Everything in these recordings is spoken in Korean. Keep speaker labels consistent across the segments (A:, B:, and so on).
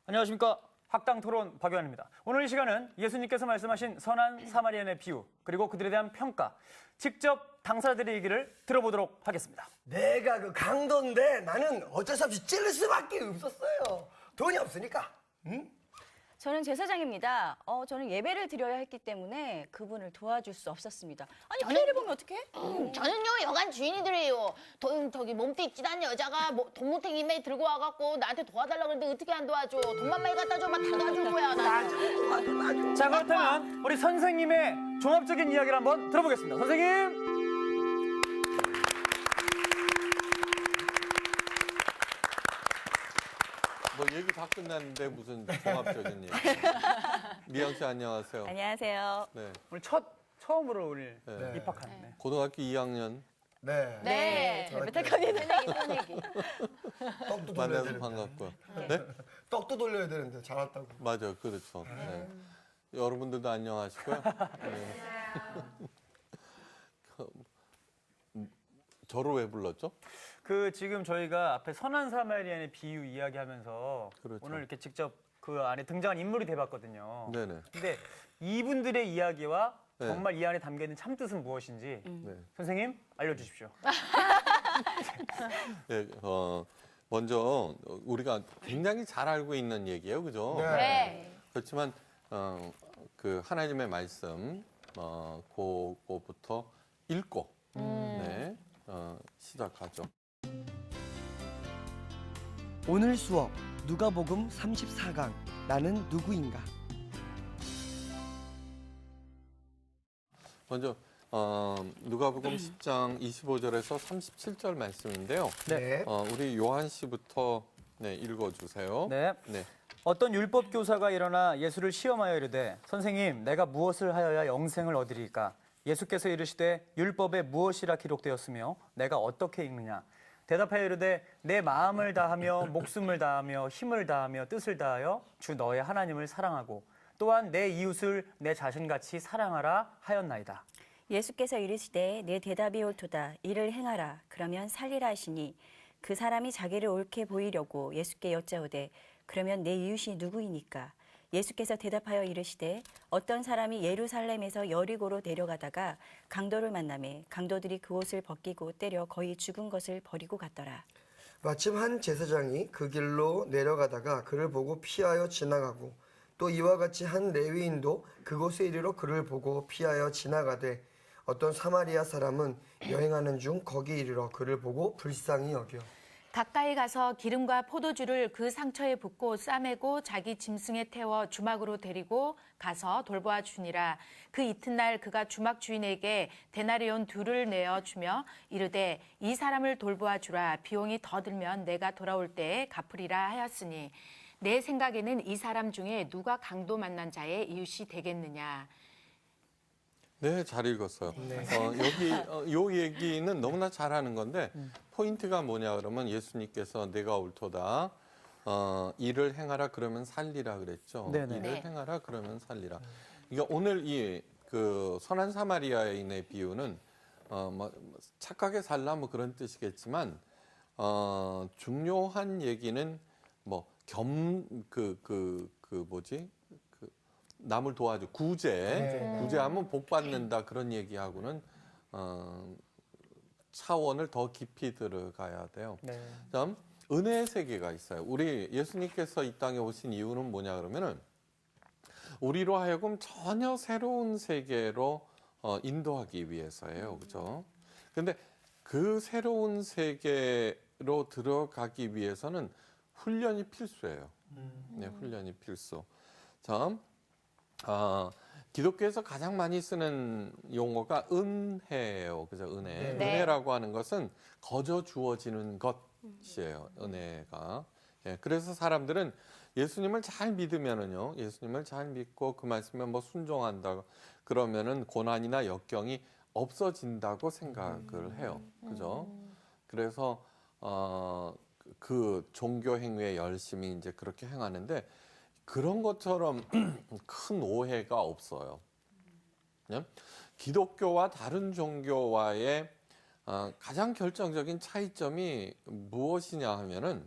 A: 안녕하십니까. 학당토론 박유한입니다. 오늘 이 시간은 예수님께서 말씀하신 선한 사마리안의 비유 그리고 그들에 대한 평가 직접 당사자들의 얘기를 들어보도록 하겠습니다.
B: 내가 그 강도인데 나는 어쩔 수 없이 찔릴 수밖에 없었어요. 돈이 없으니까. 응?
C: 저는 제사장입니다. 저는 예배를 드려야 했기 때문에 그분을 도와줄 수 없었습니다. 아니, 피해를 보면 어떡해?
D: 저는요 여관 주인이들이에요. 저기 몸띠 찌단 여자가 돈뭉탱이 매 들고 와갖고 나한테 도와달라고 그랬는데 어떻게 안 도와줘? 돈만 많이 갖다 줘. 막 다 도와줄 거야. 나.
A: 자, 그렇다면 우리 선생님의 종합적인 이야기를 한번 들어보겠습니다. 선생님!
E: 뭐 얘기 다 끝났는데 무슨 종합적인 얘기. 미영 씨 안녕하세요.
C: 안녕하세요.
E: 네.
A: 오늘 처음으로 오늘
E: 네.
A: 입학하는데.
E: 고등학교 2학년
B: 네.
D: 네.
C: 잘 부탁합니다.
D: 새내기.
B: 떡도 돌려야
E: 만나서
B: 되는데.
E: 반갑고요. 네?
B: 떡도 돌려야 되는데 잘 왔다고.
E: 맞아요. 그렇죠. 네. 여러분들도 안녕하시고요. 네. 저를 왜 불렀죠?
A: 지금 저희가 앞에 선한 사마리안의 비유 이야기하면서
E: 그렇죠.
A: 오늘 이렇게 직접 그 안에 등장한 인물이 돼봤거든요.
E: 네네.
A: 근데 이분들의 이야기와
E: 네.
A: 정말 이 안에 담겨있는 참뜻은 무엇인지
E: 네.
A: 선생님 알려주십시오.
E: 네, 먼저 우리가 굉장히 잘 알고 있는 얘기예요, 그죠?
D: 네.
E: 그렇지만 그 하나님의 말씀 그거부터 읽고 네, 시작하죠.
F: 오늘 수업 누가복음 34강 나는 누구인가?
E: 먼저 누가복음 10장 25절에서 37절 말씀인데요.
B: 네.
E: 우리 요한 씨부터 네, 읽어주세요.
A: 네.
E: 네.
A: 어떤 율법 교사가 일어나 예수를 시험하여 이르되 선생님 내가 무엇을 하여야 영생을 얻으리까? 예수께서 이르시되 율법에 무엇이라 기록되었으며 내가 어떻게 읽느냐? 대답하여 이르되 내 마음을 다하며 목숨을 다하며 힘을 다하며 뜻을 다하여 주 너의 하나님을 사랑하고 또한 내 이웃을 내 자신같이 사랑하라 하였나이다.
C: 예수께서 이르시되 내 대답이 옳도다. 이를 행하라. 그러면 살리라 하시니 그 사람이 자기를 옳게 보이려고 예수께 여짜오되 그러면 내 이웃이 누구이니까? 예수께서 대답하여 이르시되 어떤 사람이 예루살렘에서 여리고로 내려가다가 강도를 만나매 강도들이 그 옷을 벗기고 때려 거의 죽은 것을 버리고 갔더라.
B: 마침 한 제사장이 그 길로 내려가다가 그를 보고 피하여 지나가고 또 이와 같이 한 레위인도 그곳에 이르러 그를 보고 피하여 지나가되 어떤 사마리아 사람은 여행하는 중 거기 이르러 그를 보고 불쌍히 여겨
G: 가까이 가서 기름과 포도주를 그 상처에 붓고 싸매고 자기 짐승에 태워 주막으로 데리고 가서 돌보아 주니라. 그 이튿날 그가 주막 주인에게 데나리온 2를 내어 주며 이르되 이 사람을 돌보아 주라. 비용이 더 들면 내가 돌아올 때에 갚으리라 하였으니 내 생각에는 이 사람 중에 누가 강도 만난 자의 이웃이 되겠느냐.
E: 네, 잘 읽었어요. 여기 요 얘기는 너무나 잘하는 건데 포인트가 뭐냐 그러면 예수님께서 내가 옳도다. 일을 행하라 그러면 살리라 그랬죠.
A: 네네.
E: 일을 행하라 그러면 살리라. 그러니까 오늘 이 그 선한 사마리아인의 비유는 뭐 착하게 살라 뭐 그런 뜻이겠지만 중요한 얘기는 뭐 남을 도와줘 구제하면 복 받는다 그런 얘기하고는 차원을 더 깊이 들어가야 돼요.
A: 네.
E: 다음 은혜의 세계가 있어요. 우리 예수님께서 이 땅에 오신 이유는 뭐냐 그러면은 우리로 하여금 전혀 새로운 세계로 인도하기 위해서예요, 그렇죠? 근데 그 새로운 세계로 들어가기 위해서는 훈련이 필수예요. 네, 훈련이 필수. 자. 기독교에서 가장 많이 쓰는 용어가 은혜예요. 그죠? 은혜.
D: 네.
E: 은혜라고 하는 것은 거저 주어지는 것이에요. 은혜가. 예, 그래서 사람들은 예수님을 잘 믿으면은요, 예수님을 잘 믿고 그 말씀에 뭐 순종한다 그러면은 고난이나 역경이 없어진다고 생각을 해요. 그죠? 그래서 그 종교 행위에 열심히 이제 그렇게 행하는데 그런 것처럼 큰 오해가 없어요. 기독교와 다른 종교와의 가장 결정적인 차이점이 무엇이냐 하면은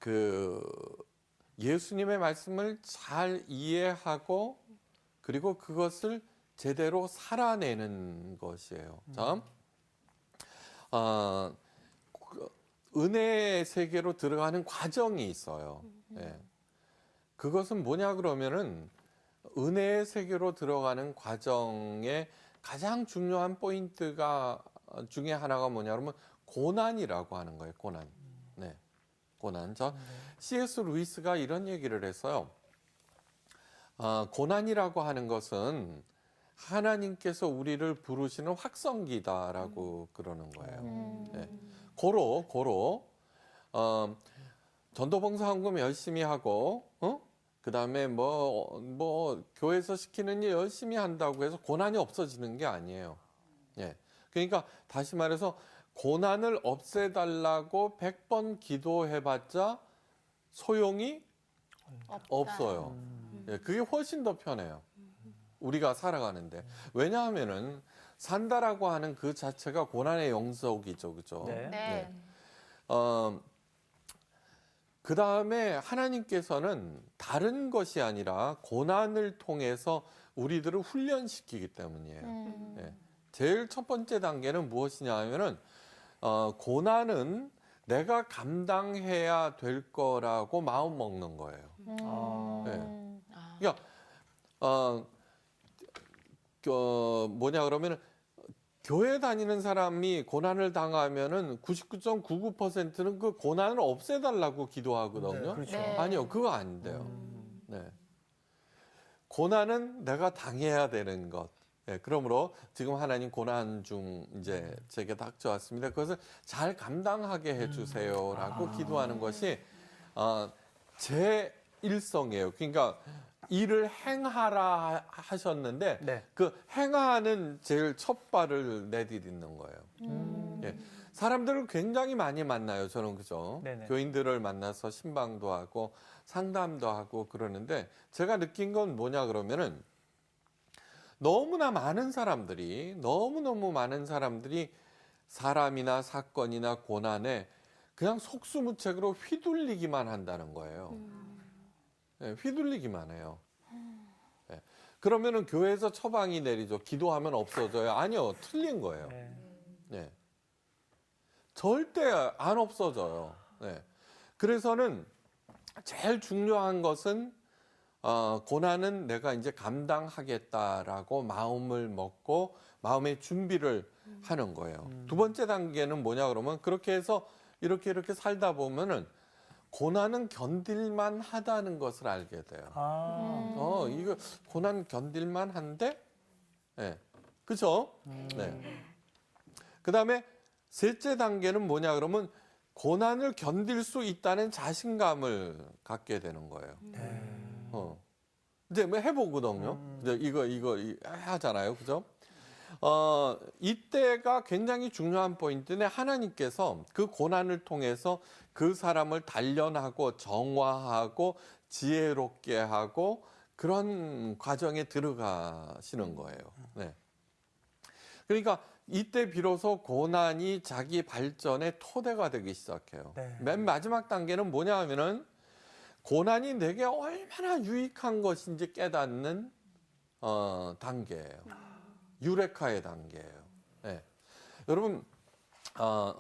E: 그 예수님의 말씀을 잘 이해하고 그리고 그것을 제대로 살아내는 것이에요. 자, 은혜의 세계로 들어가는 과정이 있어요. 예. 그것은 뭐냐 그러면은 은혜의 세계로 들어가는 과정의 가장 중요한 포인트가 중에 하나가 뭐냐 그러면 고난이라고 하는 거예요. 고난. 네. 고난. 자, C.S. 루이스가 이런 얘기를 했어요. 고난이라고 하는 것은 하나님께서 우리를 부르시는 확성기다라고 그러는 거예요. 네. 고로 전도봉사헌금 열심히 하고, 그 다음에 뭐 교회에서 시키는 일 열심히 한다고 해서 고난이 없어지는 게 아니에요. 예. 그러니까 다시 말해서 고난을 없애달라고 100번 기도해봤자 소용이 없어요. 예, 그게 훨씬 더 편해요. 우리가 살아가는데. 왜냐하면은 산다라고 하는 그 자체가 고난의 영속이죠. 그죠?
A: 네.
G: 네.
E: 그 다음에 하나님께서는 다른 것이 아니라 고난을 통해서 우리들을 훈련시키기 때문이에요. 예. 제일 첫 번째 단계는 무엇이냐 하면은, 고난은 내가 감당해야 될 거라고 마음 먹는 거예요. 네. 그러니까, 뭐냐 그러면은, 교회 다니는 사람이 고난을 당하면은 99.99%는 그 고난을 없애달라고 기도하거든요.
B: 네, 그렇죠.
G: 네.
E: 아니요, 그거 안 돼요. 네. 고난은 내가 당해야 되는 것. 네, 그러므로 지금 하나님 고난 중 이제 제게 닥쳐왔습니다. 그것을 잘 감당하게 해주세요라고 기도하는 것이 제 일성이에요. 그러니까 일을 행하라 하셨는데
A: 네.
E: 그 행하는 제일 첫 발을 내디디는 거예요. 예. 사람들을 굉장히 많이 만나요. 저는 그죠?
A: 네네.
E: 교인들을 만나서 신방도 하고 상담도 하고 그러는데 제가 느낀 건 뭐냐 그러면은 너무너무 많은 사람들이 사람이나 사건이나 고난에 그냥 속수무책으로 휘둘리기만 한다는 거예요. 네, 휘둘리기만 해요. 네. 그러면은 교회에서 처방이 내리죠. 기도하면 없어져요. 아니요, 틀린 거예요. 네. 절대 안 없어져요. 네. 그래서는 제일 중요한 것은 고난은 내가 이제 감당하겠다라고 마음을 먹고 마음의 준비를 하는 거예요. 두 번째 단계는 뭐냐 그러면 그렇게 해서 이렇게 살다 보면은 고난은 견딜만 하다는 것을 알게 돼요. 이거 고난 견딜만 한데? 네. 그죠? 네. 그 다음에 셋째 단계는 뭐냐 그러면 고난을 견딜 수 있다는 자신감을 갖게 되는 거예요. 이제 뭐 해보거든요. 이제 이거 하잖아요. 그죠? 이때가 굉장히 중요한 포인트인데 하나님께서 그 고난을 통해서 그 사람을 단련하고 정화하고 지혜롭게 하고 그런 과정에 들어가시는 거예요. 네. 그러니까 이때 비로소 고난이 자기 발전의 토대가 되기 시작해요.
A: 네.
E: 맨 마지막 단계는 뭐냐 하면은 고난이 내게 얼마나 유익한 것인지 깨닫는 단계예요. 유레카의 단계예요. 네. 여러분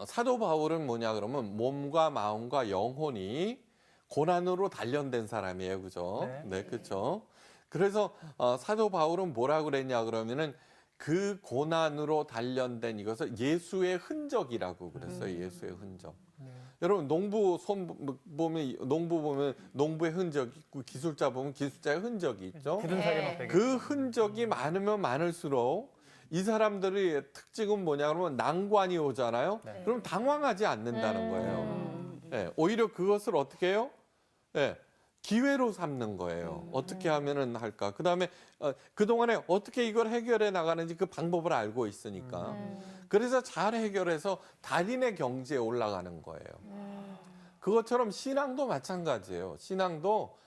E: 사도 바울은 뭐냐 그러면 몸과 마음과 영혼이 고난으로 단련된 사람이에요. 그죠?
A: 네.
E: 네, 그렇죠. 그래서 사도 바울은 뭐라 그랬냐 그러면은 그 고난으로 단련된 이것을 예수의 흔적이라고 그랬어요. 예수의 흔적. 여러분 농부 보면 농부의 흔적이 있고 기술자 보면 기술자의 흔적이 있죠.
A: 굳은 살이 막
E: 그 흔적이 많으면 많을수록 이 사람들의 특징은 뭐냐 그러면 난관이 오잖아요.
A: 네.
E: 그럼 당황하지 않는다는 거예요. 네, 오히려 그것을 어떻게 해요? 네, 기회로 삼는 거예요. 어떻게 하면은 할까? 그다음에 그동안에 어떻게 이걸 해결해 나가는지 그 방법을 알고 있으니까. 그래서 잘 해결해서 달인의 경지에 올라가는 거예요. 그것처럼 신앙도 마찬가지예요. 신앙도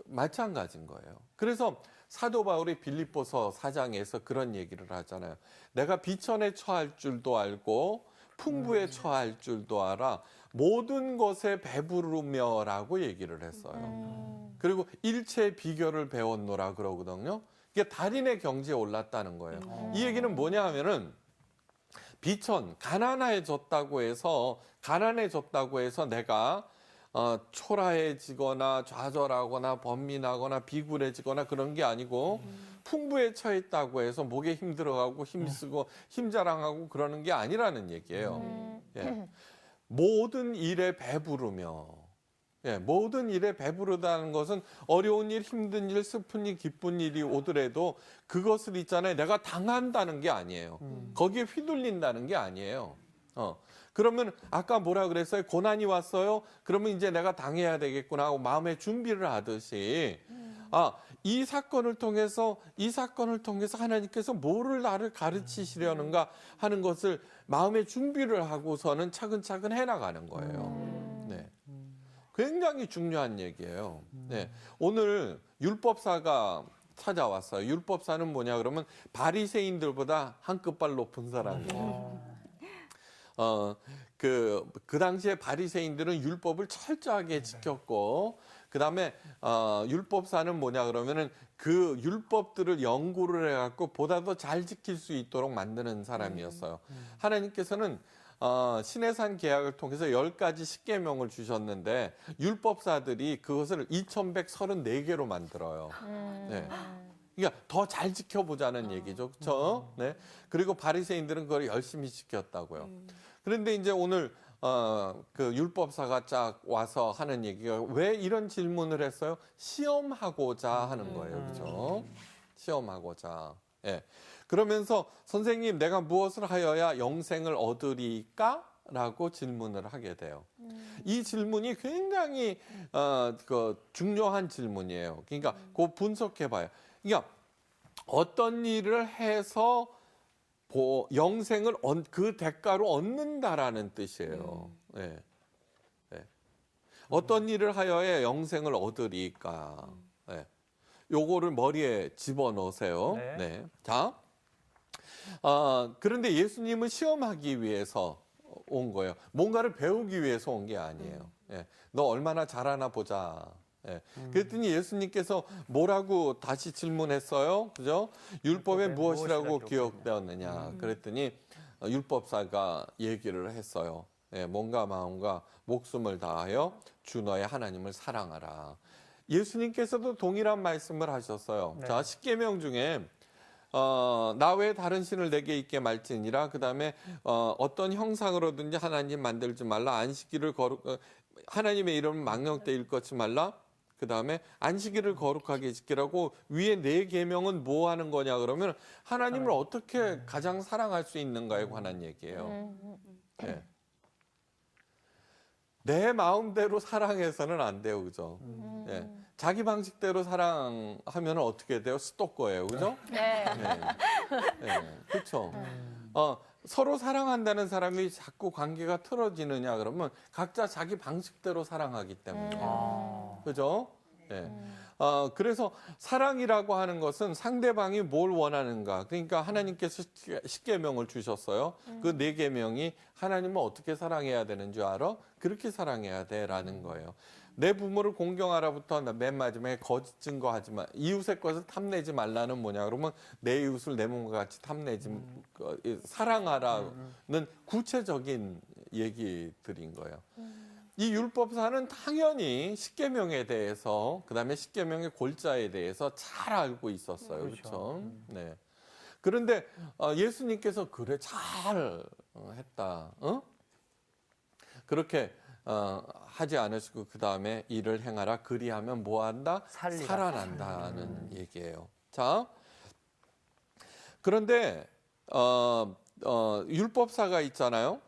E: 마찬가지인 거예요. 그래서 사도 바울이 빌립보서 4장에서 그런 얘기를 하잖아요. 내가 비천에 처할 줄도 알고 풍부에 처할 줄도 알아. 모든 것에 배부르며라고 얘기를 했어요. 그리고 일체의 비결을 배웠노라 그러거든요. 이게 달인의 경지에 올랐다는 거예요. 이 얘기는 뭐냐 하면은 비천, 가난해졌다고 해서 내가 초라해지거나 좌절하거나 번민하거나 비굴해지거나 그런 게 아니고 풍부에 처했다고 해서 목에 힘들어가고 힘쓰고 힘자랑하고 그러는 게 아니라는 얘기예요. 예. 모든 일에 배부르며, 예, 모든 일에 배부르다는 것은 어려운 일, 힘든 일, 슬픈 일, 기쁜 일이 오더라도 그것을 있잖아요. 내가 당한다는 게 아니에요. 거기에 휘둘린다는 게 아니에요. 그러면 아까 뭐라 그랬어요? 고난이 왔어요? 그러면 이제 내가 당해야 되겠구나 하고 마음의 준비를 하듯이 이 사건을 통해서 하나님께서 뭐를 나를 가르치시려는가 하는 것을 마음의 준비를 하고서는 차근차근 해나가는 거예요. 네. 굉장히 중요한 얘기예요. 네. 오늘 율법사가 찾아왔어요. 율법사는 뭐냐 그러면 바리새인들보다 한 끗발 높은 사람이에요. 그 당시에 바리새인들은 율법을 철저하게 지켰고, 그 다음에 율법사는 뭐냐 그러면은 그 율법들을 연구를 해갖고 보다 더 잘 지킬 수 있도록 만드는 사람이었어요. 하나님께서는 시내산 계약을 통해서 10가지 십계명을 주셨는데 율법사들이 그것을 2134개로 만들어요. 네. 그러니까 더 잘 지켜보자는 얘기죠. 그렇죠? 네. 그리고 바리새인들은 그걸 열심히 지켰다고요. 그런데 이제 오늘 그 율법사가 쫙 와서 하는 얘기가 왜 이런 질문을 했어요? 시험하고자 하는 거예요. 그렇죠? 시험하고자. 예. 그러면서 선생님 내가 무엇을 하여야 영생을 얻으리까? 라고 질문을 하게 돼요. 이 질문이 굉장히 중요한 질문이에요. 그러니까 그거 분석해 봐요. 그러니까 어떤 일을 해서 영생을 그 대가로 얻는다라는 뜻이에요. 네. 네. 어떤 일을 하여야 영생을 얻으리까? 네. 요거를 머리에 집어넣으세요.
A: 네.
E: 네. 자, 그런데 예수님은 시험하기 위해서 온 거예요. 뭔가를 배우기 위해서 온 게 아니에요. 예. 너 얼마나 잘하나 보자. 예. 그랬더니 예수님께서 뭐라고 다시 질문했어요? 그죠? 율법에 무엇이라고 기록되었느냐? 그랬더니 율법사가 얘기를 했어요. 예. 몸과 마음과 목숨을 다하여 주 너의 하나님을 사랑하라. 예수님께서도 동일한 말씀을 하셨어요.
A: 네.
E: 자, 십계명 중에 나 외에 다른 신을 내게 있게 말지니라. 그다음에 어떤 형상으로든지 하나님 만들지 말라. 안식일을 하나님의 이름을 망령되 일컫지 말라. 그다음에 안식일을 거룩하게 지키라고 위에 4계명은 뭐 하는 거냐 그러면 하나님을 어떻게 가장 사랑할 수 있는가에 관한 얘기예요. 네. 내 마음대로 사랑해서는 안 돼요. 그죠? 네. 자기 방식대로 사랑하면 어떻게 돼요? 스토커예요. 그죠?
D: 네.
E: 네. 네. 그렇죠. 서로 사랑한다는 사람이 자꾸 관계가 틀어지느냐 그러면 각자 자기 방식대로 사랑하기 때문에. 그죠? 네. 그래서 사랑이라고 하는 것은 상대방이 뭘 원하는가. 그러니까 하나님께서 십계명을 주셨어요. 그 4계명이 하나님을 어떻게 사랑해야 되는 줄 알아? 그렇게 사랑해야 돼라는 거예요. 내 부모를 공경하라부터 맨 마지막에 거짓 증거하지 마. 이웃의 것을 탐내지 말라는 뭐냐 그러면 내 이웃을 내 몸과 같이 탐내지 사랑하라는 구체적인 얘기들인 거예요. 이 율법사는 당연히 십계명에 대해서 그다음에 십계명의 골자에 대해서 잘 알고 있었어요. 그렇죠? 네. 그런데 예수님께서 그래 잘 했다. 그렇게 하지 않으시고 그다음에 일을 행하라. 그리하면 뭐 한다? 살아난다는 얘기예요. 자. 그런데 율법사가 있잖아요.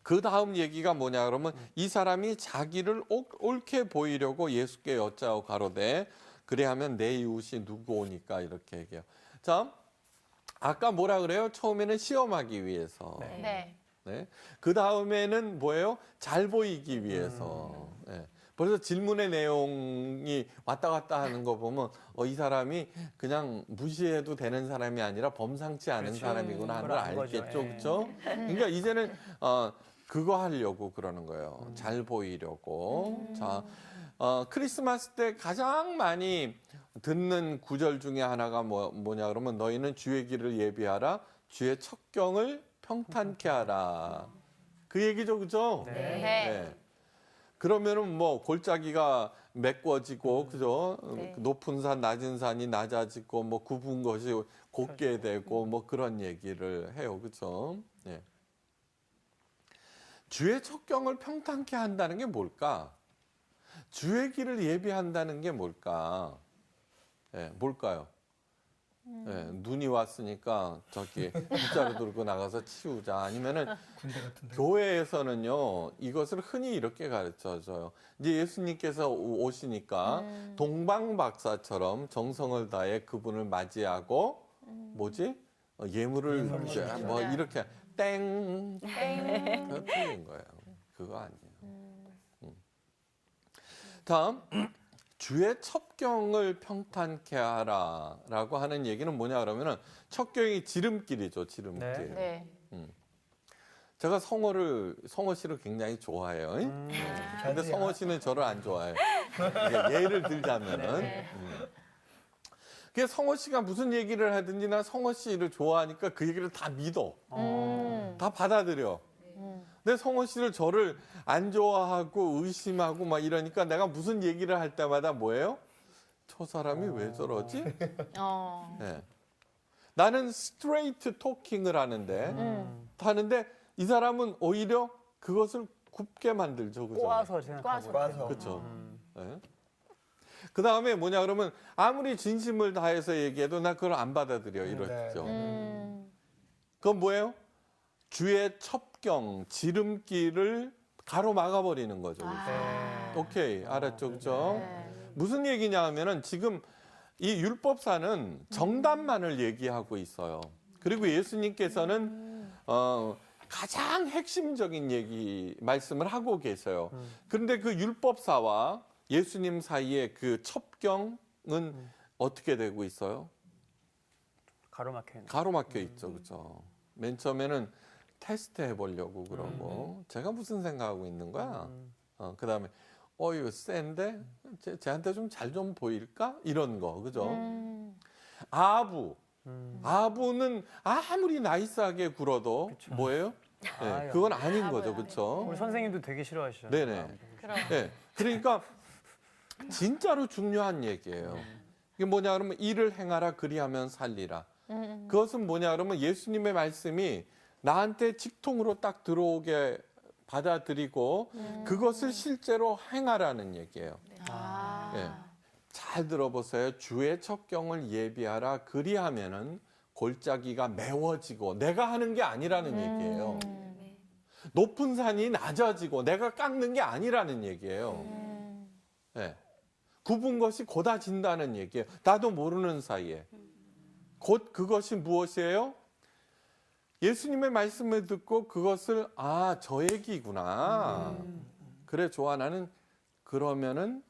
E: 그 다음 얘기가 뭐냐 그러면 이 사람이 자기를 옳게 보이려고 예수께 여짜오 가로되 그래하면 내 이웃이 누구오니까 이렇게 얘기해요. 자, 아까 뭐라 그래요? 처음에는 시험하기 위해서.
D: 네.
E: 네. 그 다음에는 뭐예요? 잘 보이기 위해서. 네. 벌써 질문의 내용이 왔다 갔다 하는 거 보면 이 사람이 그냥 무시해도 되는 사람이 아니라 범상치 않은
A: 그렇죠.
E: 사람이구나 하는 걸
A: 그걸 안 거죠.
E: 알겠죠.
A: 예.
E: 그렇죠? 그러니까 이제는 그거 하려고 그러는 거예요. 잘 보이려고. 자, 크리스마스 때 가장 많이 듣는 구절 중에 하나가 뭐냐 그러면 너희는 주의 길을 예비하라. 주의 첩경을 평탄케 하라. 그 얘기죠. 그죠?
A: 네.
E: 네. 그러면은 뭐 골짜기가 메꿔지고 그죠?
G: 네.
E: 높은 산 낮은 산이 낮아지고 뭐 굽은 것이 곧게 되고 뭐 그런 얘기를 해요. 그죠? 네. 주의 첩경을 평탄케 한다는 게 뭘까? 주의 길을 예비한다는 게 뭘까? 네, 뭘까요? 네, 눈이 왔으니까 저기 빗자루 들고 나가서 치우자. 아니면은 교회에서는요 이것을 흔히 이렇게 가르쳐줘요. 이제 예수님께서 오시니까 동방박사처럼 정성을 다해 그분을 맞이하고 뭐지? 예물을 이제 뭐 이렇게 땡 그거 틀린 거예요. 그거 아니에요. 다음 주의 첩경을 평탄케 하라라고 하는 얘기는 뭐냐 그러면은 첩경이 지름길이죠. 지름길.
A: 네.
G: 네.
E: 제가 성호 씨를 굉장히 좋아해요. 근데 성호 씨는 저를 안 좋아해요. 예를 들자면은. 그래서 성호 씨가 무슨 얘기를 하든지 난 성호 씨를 좋아하니까 그 얘기를 다 믿어. 다 받아들여. 근데 성호 씨를 저를 안 좋아하고 의심하고 막 이러니까 내가 무슨 얘기를 할 때마다 뭐예요? 저 사람이 왜 저러지? 네. 나는 스트레이트 토킹을 하는데 이 사람은 오히려 그것을 굽게 만들죠. 그죠?
A: 꼬아서 생각하고.
E: 그렇죠. 네. 그 다음에 뭐냐 그러면 아무리 진심을 다해서 얘기해도 나 그걸 안 받아들여 이러죠. 그건 뭐예요? 주의 첩경, 지름길을 가로막아 버리는 거죠. 오케이, 알았죠, 그죠? 무슨 얘기냐 하면은 지금 이 율법사는 정답만을 얘기하고 있어요. 그리고 예수님께서는 가장 핵심적인 말씀을 하고 계세요. 그런데 그 율법사와 예수님 사이에 그 첩경은 어떻게 되고 있어요? 가로막혀 있죠, 그죠? 맨 처음에는 테스트 해보려고 그러고 제가 무슨 생각하고 있는 거야? 그다음에 이거 센데 쟤한테 좀 잘 좀 보일까? 이런 거, 그죠? 아부는 아무리 나이스하게 굴어도 뭐예요? 네, 그건 아닌 거죠, 그렇죠?
A: 우리 선생님도 되게 싫어하시죠.
E: 네네. 네, 그러니까 진짜로 중요한 얘기예요. 이게 뭐냐 그러면 일을 행하라 그리하면 살리라. 그것은 뭐냐 그러면 예수님의 말씀이 나한테 직통으로 딱 들어오게 받아들이고 그것을 실제로 행하라는 얘기예요. 네. 잘 들어보세요. 주의 첩경을 예비하라 그리하면은 골짜기가 메워지고 내가 하는 게 아니라는 얘기예요. 높은 산이 낮아지고 내가 깎는 게 아니라는 얘기예요. 네. 굽은 것이 곧아진다는 얘기예요. 나도 모르는 사이에. 곧 그것이 무엇이에요? 예수님의 말씀을 듣고 그것을 저 얘기구나. 그래 좋아 나는 그러면은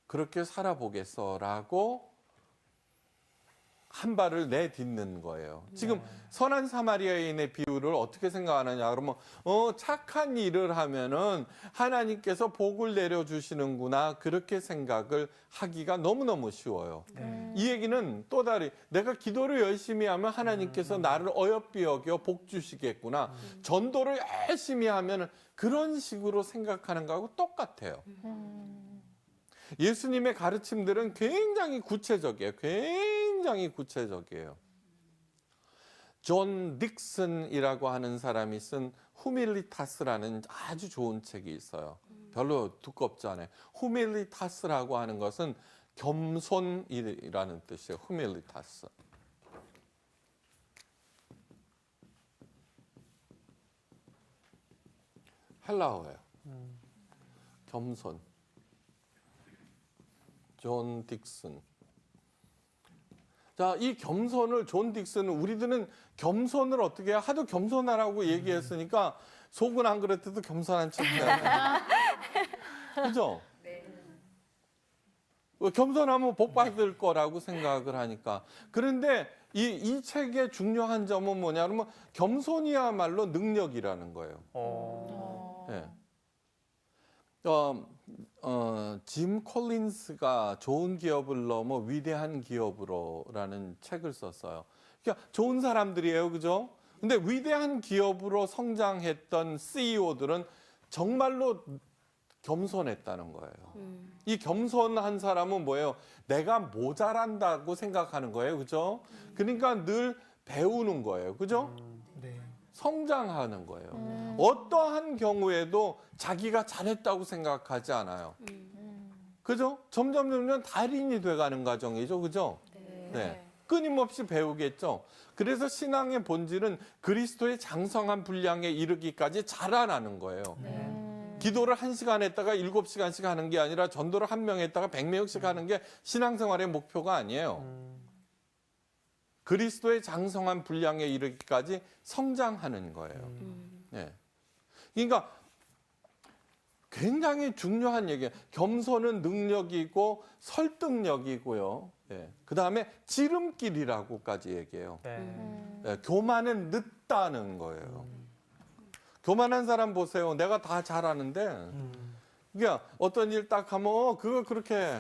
E: 그렇게 살아보겠어라고 한 발을 내딛는 거예요. 지금 선한 사마리아인의 비유를 어떻게 생각하느냐 그러면 착한 일을 하면은 하나님께서 복을 내려주시는구나 그렇게 생각을 하기가 너무너무 쉬워요. 이 얘기는 또 다른 내가 기도를 열심히 하면 하나님께서 나를 어여삐 여겨 복 주시겠구나. 전도를 열심히 하면 그런 식으로 생각하는 거하고 똑같아요. 예수님의 가르침들은 굉장히 구체적이에요. 굉장히 구체적이에요. 존 딕슨이라고 하는 사람이 쓴 후밀리타스라는 아주 좋은 책이 있어요. 별로 두껍지 않아요. 후밀리타스라고 하는 것은 겸손이라는 뜻이에요. 후밀리타스. 헬라어예요. 겸손. 존 딕슨. 자, 이 겸손을 존 딕슨은 우리들은 겸손을 어떻게 해야 하도 겸손하라고 얘기했으니까 속은 안 그랬대도 겸손한 척해야 그죠? 겸손하면 복 받을 거라고 생각을 하니까. 그런데 이 책의 중요한 점은 뭐냐 그러면 겸손이야말로 능력이라는 거예요. 예. 짐 콜린스가 좋은 기업을 넘어 위대한 기업으로라는 책을 썼어요. 그러니까 좋은 사람들이에요, 그죠? 근데 위대한 기업으로 성장했던 CEO들은 정말로 겸손했다는 거예요. 이 겸손한 사람은 뭐예요? 내가 모자란다고 생각하는 거예요, 그죠? 그러니까 늘 배우는 거예요, 그죠? 성장하는 거예요. 어떠한 경우에도 자기가 잘했다고 생각하지 않아요. 그죠? 점점 달인이 돼가는 과정이죠, 그죠? 네. 끊임없이 배우겠죠. 그래서 신앙의 본질은 그리스도의 장성한 분량에 이르기까지 자라나는 거예요. 기도를 1시간 했다가 7시간씩 하는 게 아니라 전도를 1명 했다가 100명씩 하는 게 신앙생활의 목표가 아니에요. 그리스도의 장성한 분량에 이르기까지 성장하는 거예요. 네. 그러니까 굉장히 중요한 얘기예요. 겸손은 능력이고 설득력이고요. 네. 그다음에 지름길이라고까지 얘기해요. 네. 교만은 늦다는 거예요. 교만한 사람 보세요. 내가 다 잘하는데 그러니까 어떤 일 딱 하면 그거 그렇게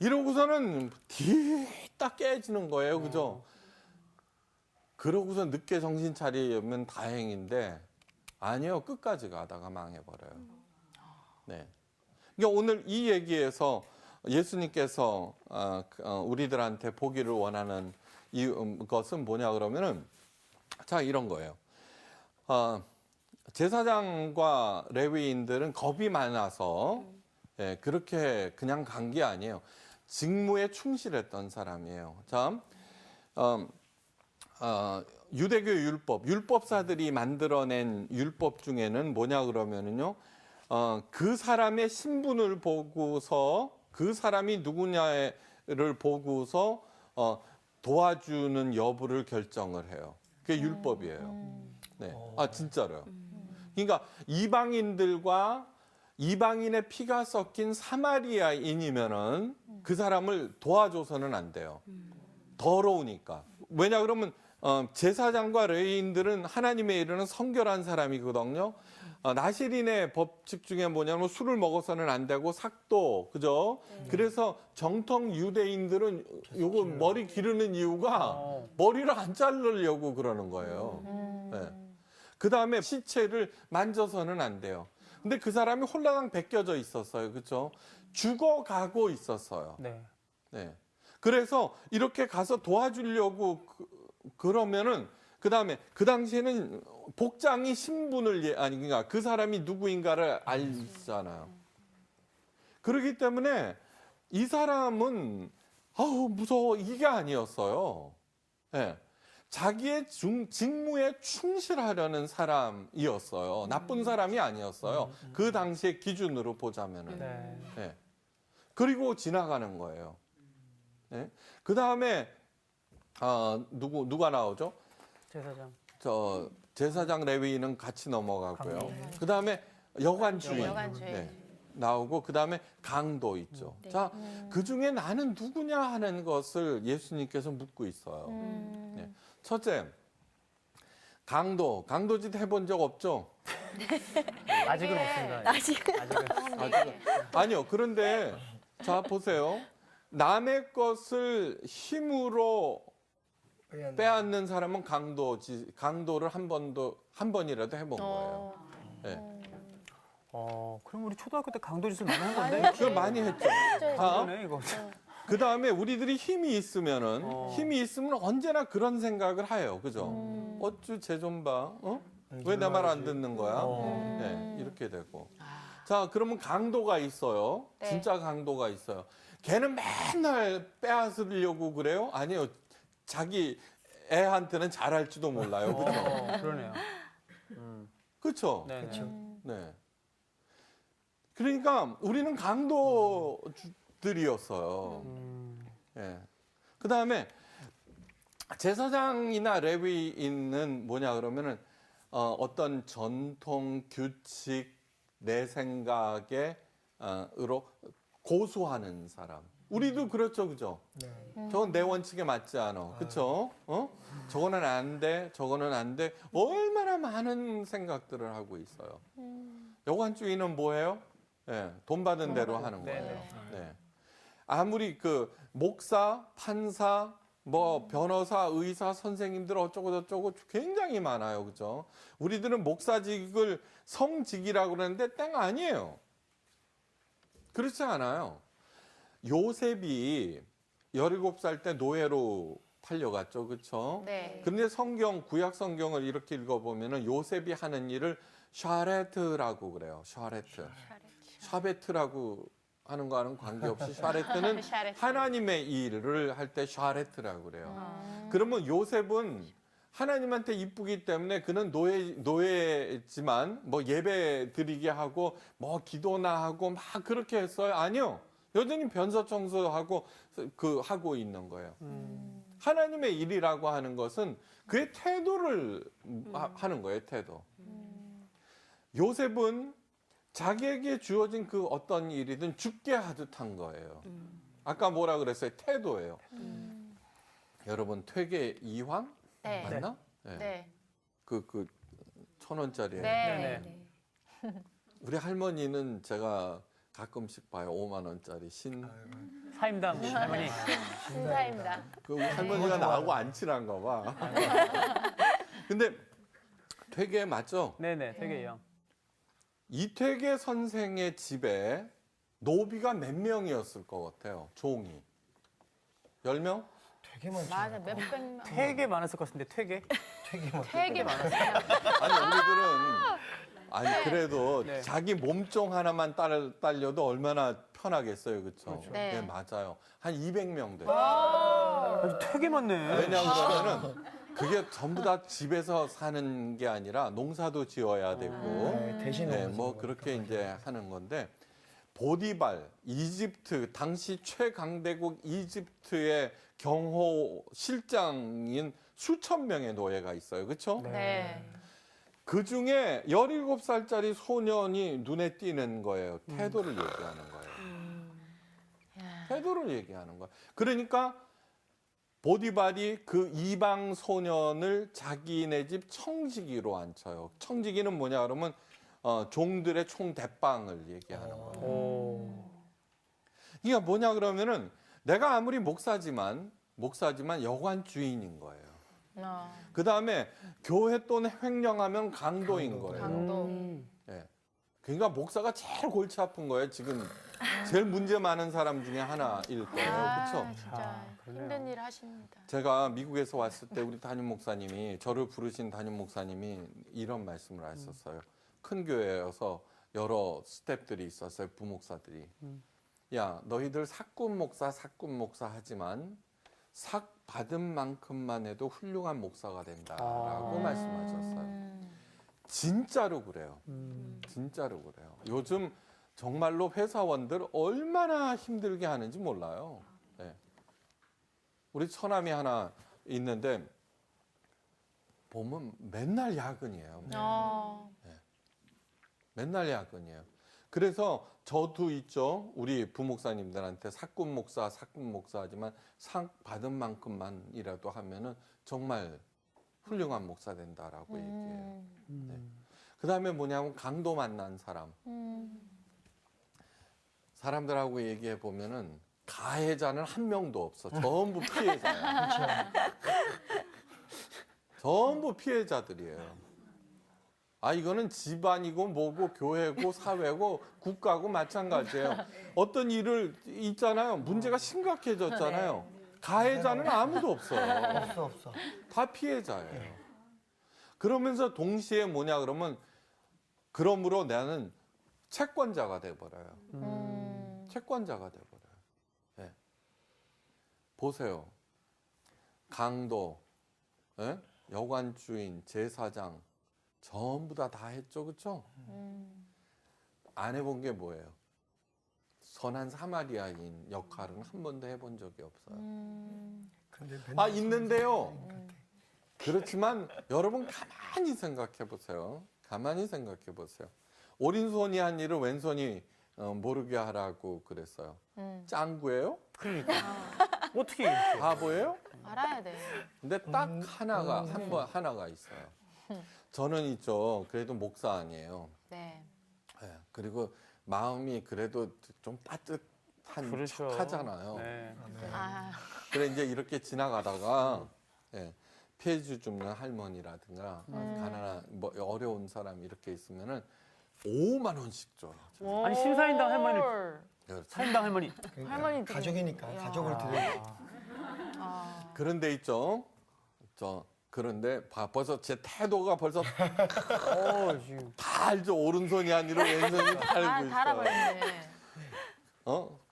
E: 이러고서는 뒤딱 깨지는 거예요. 그죠? 그러고서 늦게 정신 차리면 다행인데 아니요. 끝까지 가다가 망해버려요. 네. 그러니까 오늘 이 얘기에서 예수님께서 우리들한테 보기를 원하는 것은 뭐냐 그러면은 자 이런 거예요. 제사장과 레위인들은 겁이 많아서 그렇게 그냥 간 게 아니에요. 직무에 충실했던 사람이에요. 자, 유대교 율법사들이 만들어낸 율법 중에는 뭐냐 그러면은요, 그 사람의 신분을 보고서 그 사람이 누구냐를 보고서 도와주는 여부를 결정을 해요. 그게 율법이에요. 네, 진짜로요. 그러니까 이방인의 피가 섞인 사마리아인이면은 그 사람을 도와줘서는 안 돼요. 더러우니까. 왜냐 그러면 제사장과 레위인들은 하나님의 이르는 성결한 사람이거든요. 나시린의 법칙 중에 뭐냐면 술을 먹어서는 안 되고 삭도, 그죠? 그래서 정통 유대인들은 요거 머리 기르는 이유가 머리를 안 자르려고 그러는 거예요. 네. 그 다음에 시체를 만져서는 안 돼요. 근데 그 사람이 홀라당 벗겨져 있었어요. 그렇죠? 죽어가고 있었어요.
A: 네.
E: 네. 그래서 이렇게 가서 도와주려고 그러면은 그다음에 그 당시에는 복장이 신분을 그러니까 그 사람이 누구인가를 알잖아요. 그렇기 때문에 이 사람은 무서워 이게 아니었어요. 네. 자기의 직무에 충실하려는 사람이었어요. 나쁜 사람이 아니었어요. 그 당시의 기준으로 보자면은. 네. 그리고 지나가는 거예요. 네. 그 다음에 누가 나오죠? 제사장 레위인은 같이 넘어가고요. 그 다음에 여관주인 네. 나오고 그 다음에 강도 있죠. 자, 그 중에 나는 누구냐 하는 것을 예수님께서 묻고 있어요. 네. 첫째, 강도짓 해본 적 없죠?
A: 아직은 없습니다.
E: 아직은. 아니요. 그런데 자 보세요. 남의 것을 힘으로 빼앗는 사람은 강도를 한 번이라도 해본 거예요. 네.
A: 그럼 우리 초등학교 때 강도짓을 많이 한 건데?
E: 그걸 많이 했죠.
A: 강도네 이거.
E: 그 다음에 우리들이 힘이 있으면 언제나 그런 생각을 해요. 그죠? 어쭈 쟤 좀 봐. 왜 내 말 안 듣는 거야? 네, 이렇게 되고. 자, 그러면 강도가 있어요. 진짜 강도가 있어요. 걔는 맨날 빼앗으려고 그래요? 아니요. 자기 애한테는 잘할지도 몰라요. 그죠?
A: 그러네요.
E: 그렇죠?
A: 네.
E: 네. 그러니까 우리는 강도들이었어요. 네. 그 다음에 제사장이나 레위인은 뭐냐 그러면은 어떤 전통, 규칙, 내 생각에 으로 고수하는 사람. 우리도 그렇죠, 그죠? 저건 내 원칙에 맞지 않아, 그렇죠? 저거는 안 돼, 저거는 안 돼. 얼마나 많은 생각들을 하고 있어요. 여관주의는 뭐예요? 네, 돈 받은 대로 하는 거예요. 네. 아무리 그 목사, 판사, 뭐 변호사, 의사, 선생님들 어쩌고 저쩌고 굉장히 많아요, 그죠? 우리들은 목사직을 성직이라고 그러는데 땡 아니에요. 그렇지 않아요. 요셉이 17살 때 노예로 팔려갔죠, 그렇죠?
G: 네.
E: 그런데 구약 성경을 이렇게 읽어보면은 요셉이 하는 일을 샤레트라고 그래요. 샤레트. 샤베트라고 하는 거와는 관계없이 샤레트는
G: 샤레트.
E: 하나님의 일을 할 때 샤레트라고 그래요. 그러면 요셉은 하나님한테 이쁘기 때문에 그는 노예지만 뭐 예배 드리게 하고 뭐 기도나 하고 막 그렇게 했어요. 아니요. 여전히 변서 청소하고 하고 있는 거예요. 하나님의 일이라고 하는 것은 그의 태도를 하는 거예요. 태도. 요셉은 자기에게 주어진 그 어떤 일이든 죽게 하듯 한 거예요. 아까 뭐라 그랬어요? 태도예요. 여러분 퇴계 이황
G: 네.
E: 맞나? 네.
G: 네.
E: 그 1,000원짜리예요.
G: 네.
E: 우리 할머니는 제가 가끔씩 봐요. 5만 원짜리
A: 사임당 할머니.
G: 신사입니다.
E: 그 우리 할머니가 나하고 안 친한가 봐. 근데 퇴계 맞죠?
A: 네네, 되게요.
E: 이퇴계 선생의 집에 노비가 몇 명이었을 것 같아요? 종이. 10명?
B: 되게 많죠.
G: 맞아, 몇백 명.
A: 되게 많았을 것 같은데, 되게.
G: 되게 많았어요.
E: 아니 우리들은 아니 그래도
A: 네.
E: 자기 몸종 하나만 딸려도 얼마나 편하겠어요, 그렇죠?
G: 네.
E: 네, 맞아요. 한 200명 돼요.
A: 아주 되게 많네.
E: 왜냐하면은 그게 전부 다 집에서 사는 게 아니라 농사도 지어야 되고,
B: 네, 대신
E: 네,
B: 농사
E: 뭐
B: 지어야
E: 그렇게
B: 되고.
E: 이제 하는 건데 보디발 이집트 당시 최강대국 이집트의 경호 실장인 수천 명의 노예가 있어요, 그렇죠?
G: 네.
E: 그 중에 17살짜리 소년이 눈에 띄는 거예요. 태도를 얘기하는 거예요. 태도를 얘기하는 거예요. 그러니까 보디발이 그 이방 소년을 자기네 집 청지기로 앉혀요. 청지기는 뭐냐 그러면 종들의 총대빵을 얘기하는 거예요.
A: 오.
E: 이게 뭐냐 그러면은 내가 아무리 목사지만 여관 주인인 거예요. 그 다음에 교회 돈 횡령하면 강도인 거예요.
G: 강도.
E: 예. 그러니까 목사가 제일 골치 아픈 거예요. 지금 제일 문제 많은 사람 중에 하나일 거예요. 그렇죠?
G: 진짜
A: 그러네요.
G: 힘든 일 하십니다.
E: 제가 미국에서 왔을 때 우리 담임 목사님이 저를 부르신 담임 목사님이 이런 말씀을 하셨어요. 큰 교회여서 여러 스태프들이 있었어요. 부목사들이. 야, 너희들 사꾼 목사 하지만 삭 받은 만큼만 해도 훌륭한 목사가 된다라고 말씀하셨어요. 진짜로 그래요. 진짜로 그래요. 요즘 정말로 회사원들 얼마나 힘들게 하는지 몰라요. 네. 우리 처남이 하나 있는데 보면 맨날 야근이에요. 맨날 야근이에요. 그래서 저도 있죠. 우리 부목사님들한테 사꾼 목사 하지만 상 받은 만큼만이라도 하면은 정말 훌륭한 목사 된다라고 얘기해요. 네. 그 다음에 뭐냐면 강도 만난 사람. 사람들하고 얘기해 보면은 가해자는 한 명도 없어. 전부 피해자야. 전부 피해자들이에요. 아, 이거는 집안이고 뭐고 교회고 사회고 국가고 마찬가지예요. 어떤 일을 있잖아요. 문제가 심각해졌잖아요. 가해자는 아무도 없어요.
B: 없어.
E: 다 피해자예요. 그러면서 동시에 뭐냐 그러면 그러므로 나는 채권자가 돼버려요. 채권자가 돼버려요. 네. 보세요. 강도, 예? 여관 주인, 제사장 전부 다 했죠, 그렇죠? 안 해본 게 뭐예요? 선한 사마리아인 역할은 한 번도 해본 적이 없어요. 아, 있는데요. 그렇지만 여러분 가만히 생각해 보세요. 가만히 생각해 보세요. 오른손이 한 일을 왼손이 모르게 하라고 그랬어요. 짱구예요?
A: 그러니까 어떻게 이렇게?
E: 바보예요?
G: 알아야 돼.
E: 근데 딱 하나가 하나가 있어요. 저는 있죠. 그래도 목사 아니에요.
G: 네.
E: 예, 그리고 마음이 그래도 좀 따뜻한
A: 그렇죠.
E: 척하잖아요.
A: 네.
G: 아,
E: 그래 이제 이렇게 지나가다가 예, 폐주 줍는 할머니라든가 가난한 뭐 어려운 사람 이렇게 있으면은 5만 원씩 줘요.
A: 아니 심사인당 할머니,
E: 그렇죠.
A: 사인당 할머니.
G: 할머니 드리는
B: 가족이니까
G: 야.
B: 가족을 드리고
G: 아,
E: 그런데 있죠. 그런데 벌써 제 태도가 벌써
A: 지금.
E: 다 알죠. 오른손이 아니라 왼손이
G: 다
E: 달고 있어요.
G: 알아버리네.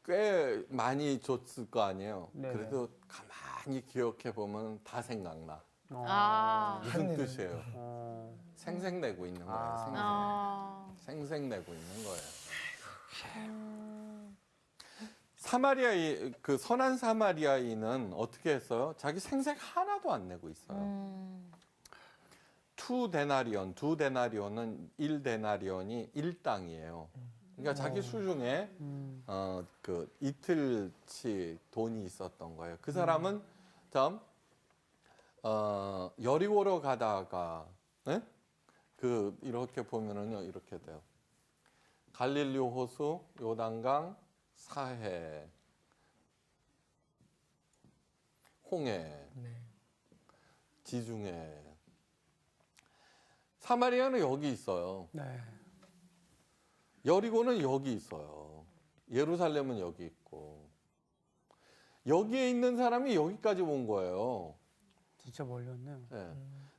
E: 꽤 많이 줬을 거 아니에요.
A: 네.
E: 그래도 가만히 기억해 보면 다 생각나.
G: 아,
E: 무슨 뜻이에요?
A: 어.
E: 생색내고 있는 거예요.
G: 아,
E: 생색내고 있는 거예요. 사마리아인 그 선한 사마리아인은 어떻게 했어요? 자기 생색 하나도 안 내고 있어요. 투 데나리온은 1데나리온이 1당이에요. 그러니까 자기 수중에 그 이틀치 돈이 있었던 거예요. 그 사람은 참 여리고로 가다가 그 이렇게 보면은요 이렇게 돼요. 갈릴리 호수, 요단강, 사해, 홍해, 지중해. 사마리아는 여기 있어요.
A: 네.
E: 여리고는 여기 있어요. 예루살렘은 여기 있고. 여기에 있는 사람이 여기까지 온 거예요.
A: 진짜 멀렸네요.
E: 예.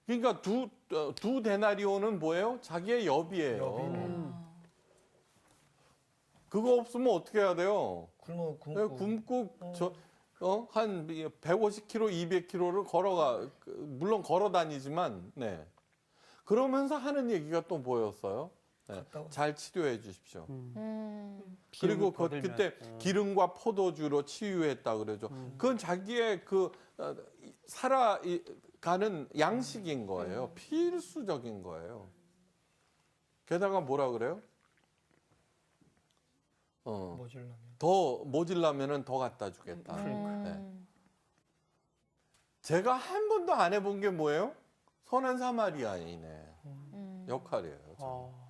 E: 그러니까 두 데나리온은 뭐예요? 자기의 여비예요. 그거 없으면 어떻게 해야 돼요? 굶고 한 150km, 200km를 걸어가 물론 걸어 다니지만 네. 그러면서 하는 얘기가 또 뭐였어요? 네. 잘 치료해 주십시오. 그리고 그때 기름과 포도주로 치유했다 그러죠. 그건 자기의 그 살아가는 양식인 거예요. 필수적인 거예요. 게다가 뭐라 그래요? 더 모질라면은 더 갖다 주겠다. 네. 제가 한 번도 안 해본 게 뭐예요? 선한 사마리아인의 역할이에요. 저는.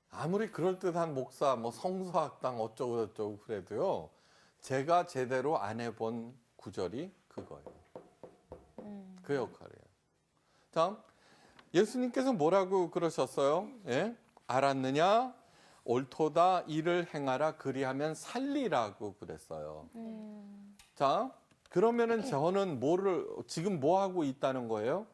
E: 아무리 그럴듯한 목사, 뭐 성서학당 어쩌고 저쩌고 그래도요. 제가 제대로 안 해본 구절이 그거예요. 그 역할이에요. 다음 예수님께서 뭐라고 그러셨어요? 예? 알았느냐? 옳도다 이를 행하라 그리하면 살리라고 그랬어요. 자, 그러면은 저는 지금 뭐 하고 있다는 거예요?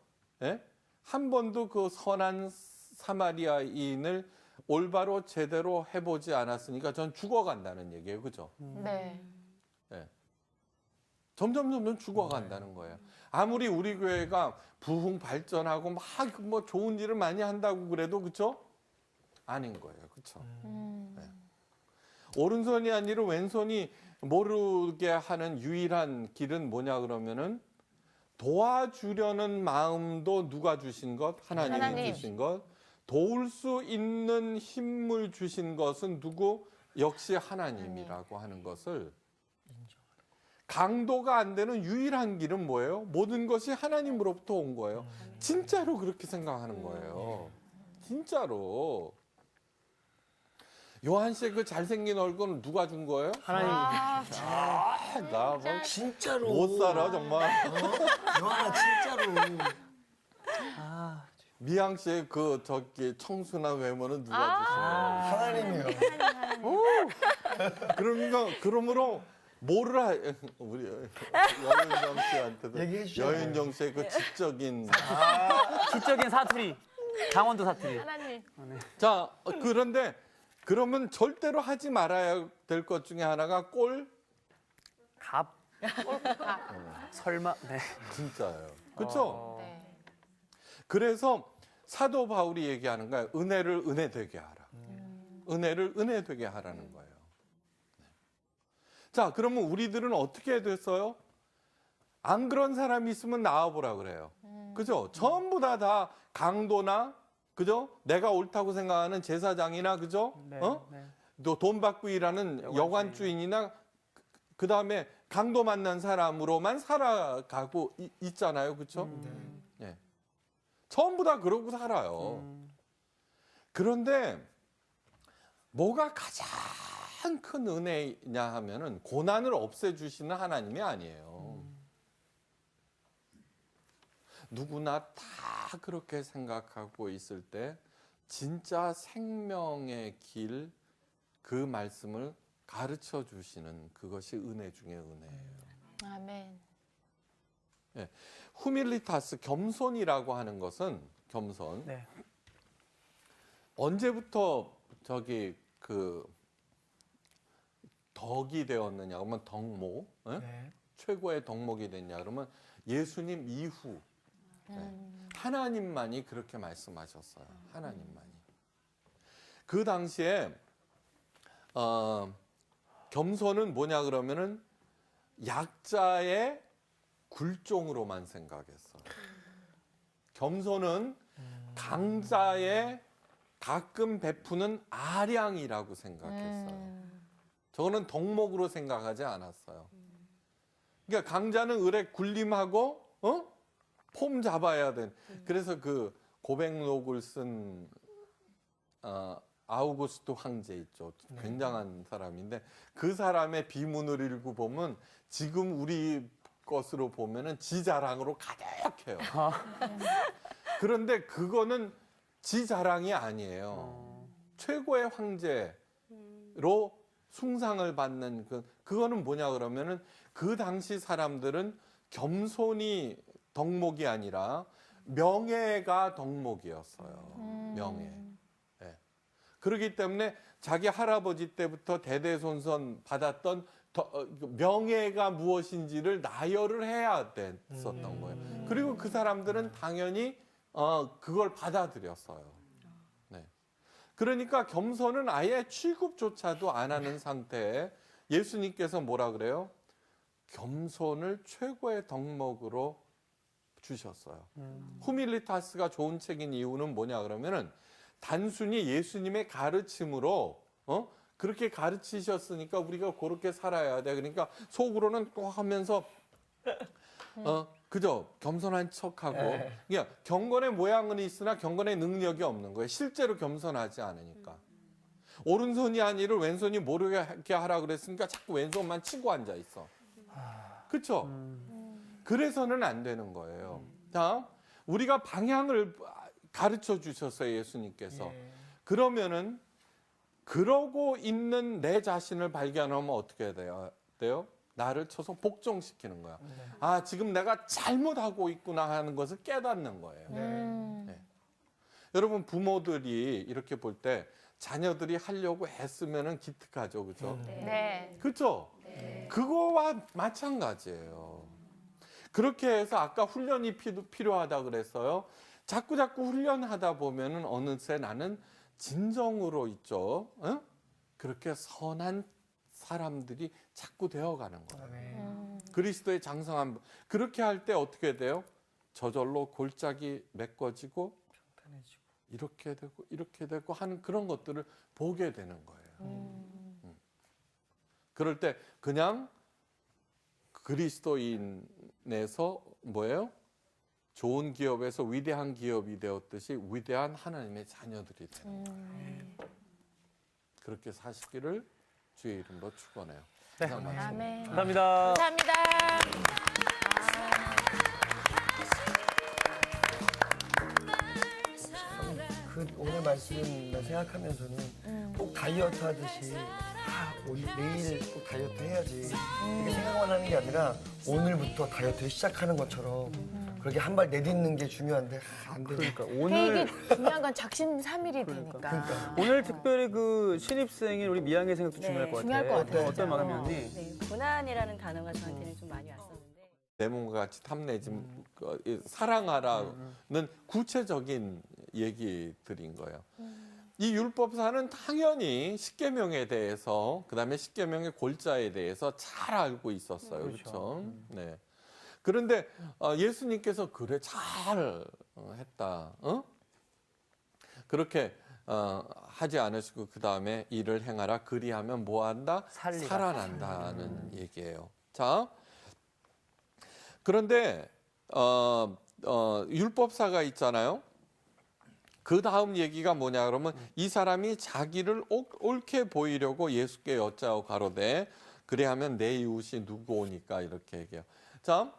E: 예? 한 번도 그 선한 사마리아인을 올바로 제대로 해보지 않았으니까 전 죽어간다는 얘기예요. 그죠?
G: 네.
E: 예. 점점 죽어간다는 거예요. 아무리 우리 교회가 부흥 발전하고 막 뭐 좋은 일을 많이 한다고 그래도 그렇죠? 아닌 거예요. 그렇죠? 네. 오른손이 아니라 왼손이 모르게 하는 유일한 길은 뭐냐 그러면은 도와주려는 마음도 누가 주신 것? 하나님이
G: 하나님.
E: 주신 것. 도울 수 있는 힘을 주신 것은 누구? 역시 하나님이라고 하는 것을 강도가 안 되는 유일한 길은 뭐예요? 모든 것이 하나님으로부터 온 거예요. 진짜로 그렇게 생각하는 거예요. 진짜로. 요한 씨의 그 잘생긴 얼굴은 누가 준 거예요?
A: 하나님.
E: 나 뭐
B: 진짜로
E: 못 살아 정말.
B: 요한아 진짜로
E: 미양 씨의 그 저기 청순한 외모는 누가
B: 하나님이요.
E: 주신 거예요? 그러므로 뭐를 우리 여윤정 씨한테도
B: 얘기해 주셔야
E: 여윤정 씨의 그 지적인
A: 지적인 사투리. 강원도 사투리.
G: 하나님.
E: 자 그런데 그러면 절대로 하지 말아야 될 것 중에 하나가
A: 갑. 설마. 네.
E: 진짜예요. 그렇죠?
G: 네.
E: 그래서 사도 바울이 얘기하는 거예요. 은혜를 은혜 되게 하라. 은혜를 은혜 되게 하라는 거예요. 자, 그러면 우리들은 어떻게 됐어요? 안 그런 사람이 있으면 나와보라 그래요. 그죠? 전부 다 강도나 그죠? 내가 옳다고 생각하는 제사장이나 그죠?
A: 네,
E: 어?
A: 네.
E: 또 돈 받고 일하는 여관주인이나 그 다음에 강도 만난 사람으로만 살아가고 있잖아요, 그렇죠? 예. 전부 다 그러고 살아요. 그런데 뭐가 가장 큰 은혜냐 하면은 고난을 없애주시는 하나님이 아니에요. 누구나 다 그렇게 생각하고 있을 때 진짜 생명의 길, 그 말씀을 가르쳐 주시는 그것이 은혜 중에 은혜예요.
G: 아멘.
E: 예. 후밀리타스, 겸손이라고 하는 것은 겸손.
A: 네.
E: 언제부터 그 덕이 되었느냐 그러면 덕목, 예?
A: 네.
E: 최고의 덕목이 됐냐 그러면 예수님 이후 하나님만이 그렇게 말씀하셨어요. 하나님만이. 그 당시에 겸손은 뭐냐 그러면은 약자의 굴종으로만 생각했어요. 겸손은 강자의 가끔 베푸는 아량이라고 생각했어요. 저거는 덕목으로 생각하지 않았어요. 그러니까 강자는 을에 굴림하고 폼 잡아야 된. 그래서 그 고백록을 쓴 아우구스트 황제 있죠. 굉장한 사람인데 그 사람의 비문을 읽어보면 지금 우리 것으로 보면은 지 자랑으로 가득해요. 그런데 그거는 지 자랑이 아니에요. 최고의 황제로 숭상을 받는 그거는 뭐냐 그러면은 그 당시 사람들은 겸손이 덕목이 아니라 명예가 덕목이었어요. 명예. 네. 그렇기 때문에 자기 할아버지 때부터 대대손손 받았던 명예가 무엇인지를 나열을 해야 됐었던 거예요. 그리고 그 사람들은 당연히 그걸 받아들였어요. 네. 그러니까 겸손은 아예 취급조차도 안 하는 상태에 예수님께서 뭐라 그래요? 겸손을 최고의 덕목으로 주셨어요. 후밀리타스가 좋은 책인 이유는 뭐냐 그러면은 단순히 예수님의 가르침으로 그렇게 가르치셨으니까 우리가 그렇게 살아야 돼. 그러니까 속으로는 또 하면서 그죠? 겸손한 척하고 그냥 경건의 모양은 있으나 경건의 능력이 없는 거예요. 실제로 겸손하지 않으니까. 오른손이 한 일을 왼손이 모르게 하라 그랬으니까 자꾸 왼손만 치고 앉아 있어. 그렇죠? 그래서는 안 되는 거예요. 자, 우리가 방향을 가르쳐 주셨어요, 예수님께서. 그러면은 그러고 있는 내 자신을 발견하면 어떻게 돼요? 나를 쳐서 복종시키는 거야. 아, 지금 내가 잘못하고 있구나 하는 것을 깨닫는 거예요. 네. 여러분, 부모들이 이렇게 볼 때 자녀들이 하려고 애쓰면은 기특하죠, 그죠?
G: 네.
E: 그렇죠? 그거와 마찬가지예요. 그렇게 해서 아까 훈련이 필요하다 그랬어요. 자꾸 훈련하다 보면은 어느새 나는 진정으로 있죠. 그렇게 선한 사람들이 자꾸 되어가는 거예요. 그리스도의 장성한 그렇게 할 때 어떻게 돼요? 저절로 골짜기 메꿔지고 이렇게 되고 하는 그런 것들을 보게 되는 거예요. 그럴 때 그냥 그리스도인에서 뭐예요? 좋은 기업에서 위대한 기업이 되었듯이 위대한 하나님의 자녀들이 되는 거예요. 그렇게 사시기를 주의 이름으로 축원해요.
A: 네.
G: 아멘.
A: 감사합니다.
G: 감사합니다.
B: 그 오늘 말씀을 생각하면서는 꼭 다이어트 하듯이 내일 꼭 다이어트 해야지 이렇게 생각만 하는 게 아니라 오늘부터 다이어트를 시작하는 것처럼 그렇게 한 발 내딛는 게 중요한데 안 되니까.
A: 그러니까 오늘
G: 중요한 건 작심삼일이 되니까.
A: 오늘 특별히 그 신입생인 우리 미양의 생각도
C: 네,
A: 중요할 것
G: 중요할
A: 같아요.
G: 것 같아요.
A: 어떤 마음이
G: 어.
A: 언니?
C: 네, 고난이라는 단어가 저한테는 좀 많이 왔었는데
E: 내 몸과 같이 탐내지 사랑하라는 구체적인 얘기들인 거예요. 이 율법사는 당연히 십계명에 대해서 그다음에 십계명의 골자에 대해서 잘 알고 있었어요. 그렇죠? 네. 그런데 예수님께서 그래 잘 했다. 그렇게 하지 않으시고 그 다음에 일을 행하라. 그리하면 뭐한다?
A: 살리라.
E: 살아난다는 얘기예요. 자, 그런데 율법사가 있잖아요. 그 다음 얘기가 뭐냐 그러면 이 사람이 자기를 옳게 보이려고 예수께 여짜오 가로되 그래하면 내 이웃이 누구오니까 이렇게 얘기해요. 자,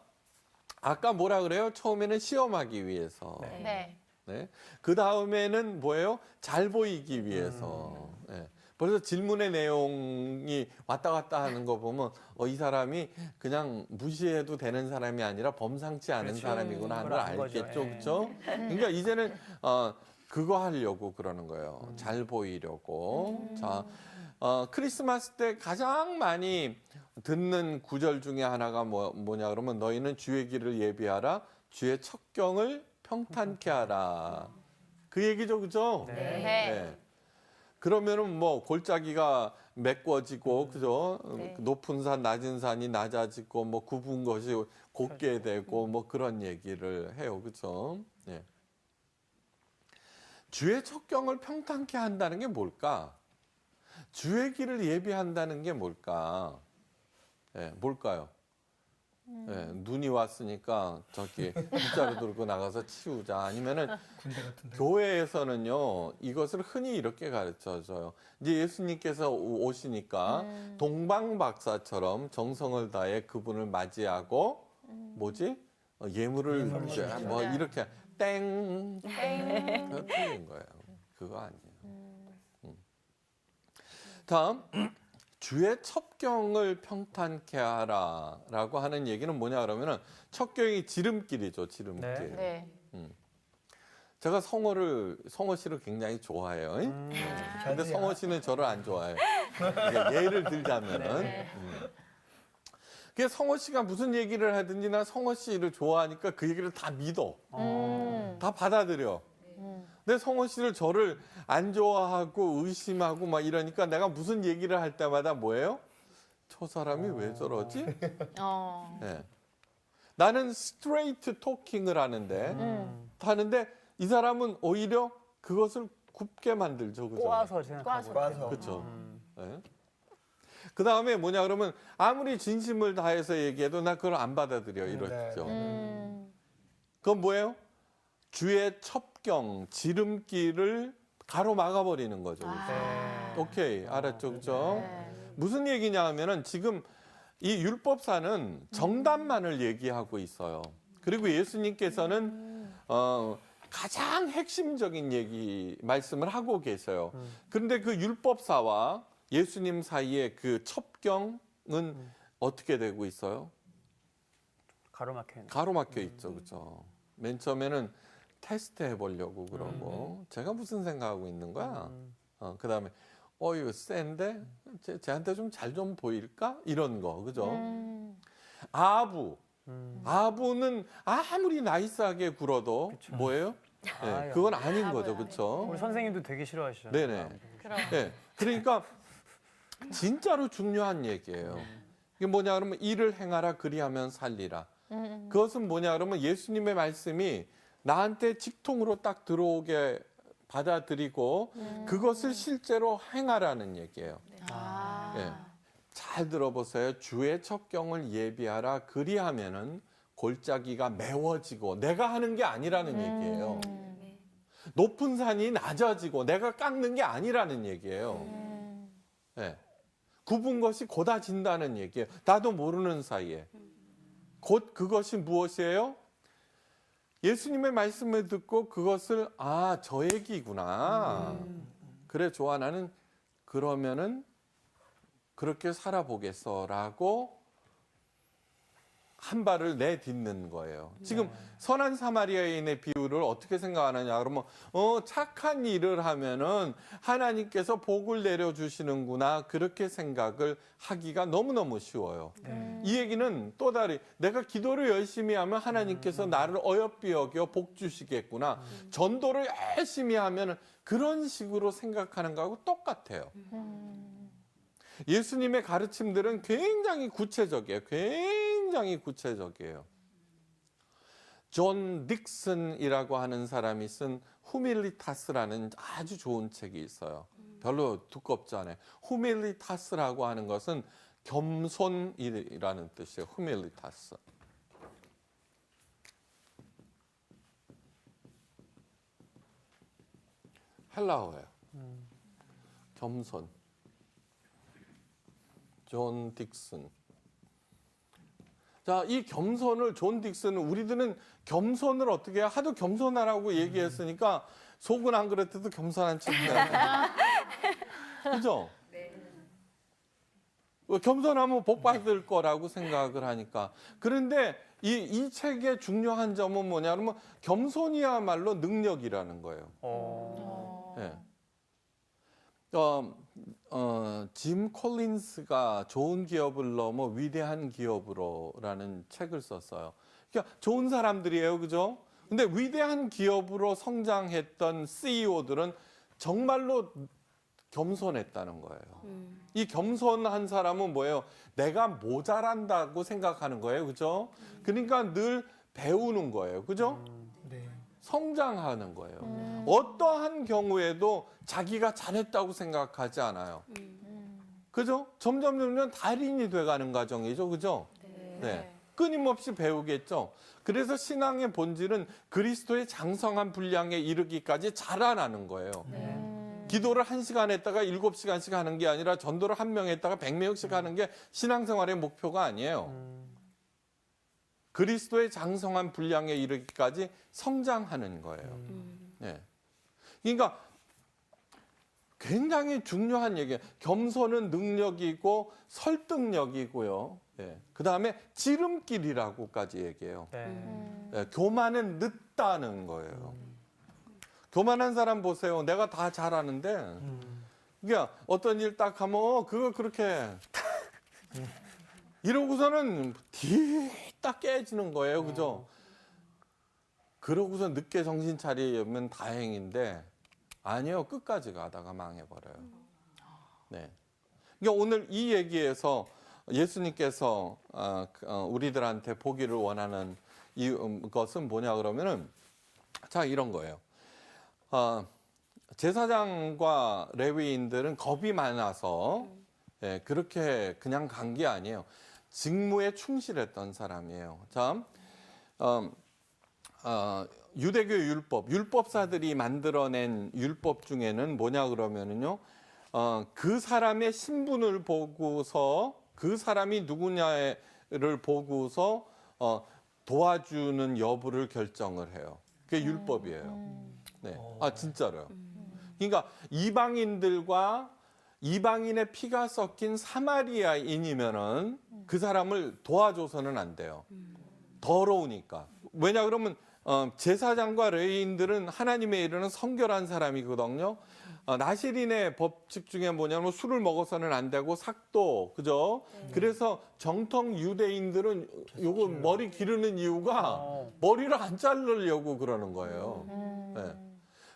E: 아까 뭐라 그래요? 처음에는 시험하기 위해서.
G: 네.
E: 네. 그 다음에는 뭐예요? 잘 보이기 위해서. 네. 그래서 질문의 내용이 왔다 갔다 하는 거 보면 이 사람이 그냥 무시해도 되는 사람이 아니라 범상치 않은
A: 그렇죠.
E: 사람이구나 하는 걸
A: 그걸 안 거죠.
E: 알겠죠.
A: 예.
E: 그렇죠? 그러니까 이제는 그거 하려고 그러는 거예요. 잘 보이려고. 자, 크리스마스 때 가장 많이 듣는 구절 중에 하나가 뭐냐 그러면 너희는 주의 길을 예비하라. 주의 첩경을 평탄케 하라. 그 얘기죠. 그죠?
G: 네.
E: 그러면은 뭐 골짜기가 메꿔지고 그죠?
G: 네.
E: 높은 산 낮은 산이 낮아지고 뭐 굽은 것이 곧게 되고 뭐 그런 얘기를 해요. 그죠? 예. 주의 첩경을 평탄케 한다는 게 뭘까? 주의 길을 예비한다는 게 뭘까? 예, 뭘까요? 예, 눈이 왔으니까 저기 빗자루 들고 나가서 치우자. 아니면은 교회에서는요 이것을 흔히 이렇게 가르쳐줘요. 이제 예수님께서 오시니까 동방박사처럼 정성을 다해 그분을 맞이하고 뭐지? 예물을 이제 뭐 이렇게 땡 그거 틀린 거예요. 그거 아니에요. 다음 주의 첩경을 평탄케 하라라고 하는 얘기는 뭐냐 그러면은 첩경이 지름길이죠. 지름길.
A: 네.
G: 네.
E: 제가 성호 씨를 굉장히 좋아해요. 근데 성호 씨는 저를 안 좋아해요. 이게 예를 들자면은. 그게 성호 씨가 무슨 얘기를 하든지 나 성호 씨를 좋아하니까 그 얘기를 다 믿어. 다 받아들여. 근데 성호 씨를 저를 안 좋아하고 의심하고 막 이러니까 내가 무슨 얘기를 할 때마다 뭐예요? 저 사람이 왜 저러지? 네. 나는 스트레이트 토킹을 하는데 이 사람은 오히려 그것을 굽게 만들죠. 그죠?
A: 꼬아서 생각하고.
B: 꼬아서.
E: 그렇죠. 네. 그 다음에 뭐냐 그러면 아무리 진심을 다해서 얘기해도 나 그걸 안 받아들여 이러죠. 그건 뭐예요? 주의 첩경, 지름길을 가로막아버리는 거죠. 오케이, 알았죠, 그죠? 무슨 얘기냐 하면은 지금 이 율법사는 정답만을 얘기하고 있어요. 그리고 예수님께서는 가장 핵심적인 말씀을 하고 계세요. 그런데 그 율법사와 예수님 사이에 그 첩경은 어떻게 되고 있어요? 가로막혀 있죠, 그렇죠? 맨 처음에는 테스트 해보려고 그러고 제가 무슨 생각하고 있는 거야? 그 다음에 이거 센데 쟤한테 좀 잘 좀 보일까? 이런 거, 그죠? 아부는 아무리 나이스하게 굴어도 뭐예요? 네, 그건 아닌 거죠, 그렇죠?
A: 우리 선생님도 되게 싫어하시죠.
E: 네네. 네, 그러니까 진짜로 중요한 얘기예요. 이게 뭐냐 그러면 일을 행하라 그리하면 살리라. 그것은 뭐냐 그러면 예수님의 말씀이 나한테 직통으로 딱 들어오게 받아들이고 그것을 실제로 행하라는 얘기예요. 네. 잘 들어보세요. 주의 첩경을 예비하라 그리하면은 골짜기가 메워지고 내가 하는 게 아니라는 얘기예요. 높은 산이 낮아지고 내가 깎는 게 아니라는 얘기예요. 네. 굽은 것이 곧아진다는 얘기예요. 나도 모르는 사이에. 곧 그것이 무엇이에요? 예수님의 말씀을 듣고 그것을 저 얘기구나. 그래 좋아 나는 그러면은 그렇게 살아보겠어라고 한 발을 내딛는 거예요. 지금 선한 사마리아인의 비유를 어떻게 생각하느냐 그러면 착한 일을 하면은 하나님께서 복을 내려주시는구나 그렇게 생각을 하기가 너무너무 쉬워요. 이 얘기는 또 다르게 내가 기도를 열심히 하면 하나님께서 나를 어여삐 여겨 복 주시겠구나. 전도를 열심히 하면 그런 식으로 생각하는 거하고 똑같아요. 예수님의 가르침들은 굉장히 구체적이에요. 굉장히 구체적이에요. 존 딕슨이라고 하는 사람이 쓴 후밀리타스라는 아주 좋은 책이 있어요. 별로 두껍지 않아요. 후밀리타스라고 하는 것은 겸손이라는 뜻이에요. 후밀리타스. 헬라어예요. 겸손. 존 딕슨. 자, 이 겸손을 존 딕슨은 우리들은 겸손을 어떻게 해야 하도 겸손하라고 얘기했으니까 속은 안 그랬어도 겸손한 척해요. 그죠? 겸손하면 복 받을 거라고 생각을 하니까. 그런데 이 책의 중요한 점은 뭐냐면 겸손이야말로 능력이라는 거예요. 예. 짐 콜린스가 좋은 기업을 넘어 위대한 기업으로라는 책을 썼어요. 그러니까 좋은 사람들이에요, 그죠? 근데 위대한 기업으로 성장했던 CEO들은 정말로 겸손했다는 거예요. 이 겸손한 사람은 뭐예요? 내가 모자란다고 생각하는 거예요, 그죠? 그러니까 늘 배우는 거예요, 그죠?
A: 네.
E: 성장하는 거예요. 어떠한 경우에도 자기가 잘했다고 생각하지 않아요. 그죠? 점점 달인이 돼가는 과정이죠, 그죠? 네. 끊임없이 배우겠죠. 그래서 신앙의 본질은 그리스도의 장성한 분량에 이르기까지 자라나는 거예요. 기도를 1시간 했다가 7시간씩 하는 게 아니라 전도를 1명 했다가 100명씩 하는 게 신앙생활의 목표가 아니에요. 그리스도의 장성한 분량에 이르기까지 성장하는 거예요. 네. 그러니까 굉장히 중요한 얘기예요. 겸손은 능력이고 설득력이고요. 네. 그다음에 지름길이라고까지 얘기해요. 네. 교만은 늦다는 거예요. 교만한 사람 보세요. 내가 다 잘하는데 그러니까 어떤 일 딱 하면 그거 그렇게 이러고서는 뒤딱 깨지는 거예요. 그죠? 그러고서 늦게 정신 차리면 다행인데 아니요. 끝까지 가다가 망해버려요. 네. 그러니까 오늘 이 얘기에서 예수님께서 우리들한테 보기를 원하는 것은 뭐냐 그러면은 자 이런 거예요. 제사장과 레위인들은 겁이 많아서 그렇게 그냥 간 게 아니에요. 직무에 충실했던 사람이에요. 자, 유대교 율법사들이 만들어낸 율법 중에는 뭐냐 그러면은요, 그 사람의 신분을 보고서 그 사람이 누구냐를 보고서 도와주는 여부를 결정을 해요. 그게 율법이에요. 네, 진짜로요. 그러니까 이방인의 피가 섞인 사마리아인이면은 그 사람을 도와줘서는 안 돼요. 더러우니까. 왜냐 그러면 제사장과 레위인들은 하나님의 이르는 성결한 사람이거든요. 나시린의 법칙 중에 뭐냐면 술을 먹어서는 안 되고 삭도, 그죠? 그래서 정통 유대인들은 요거 머리 기르는 이유가 머리를 안 자르려고 그러는 거예요. 네.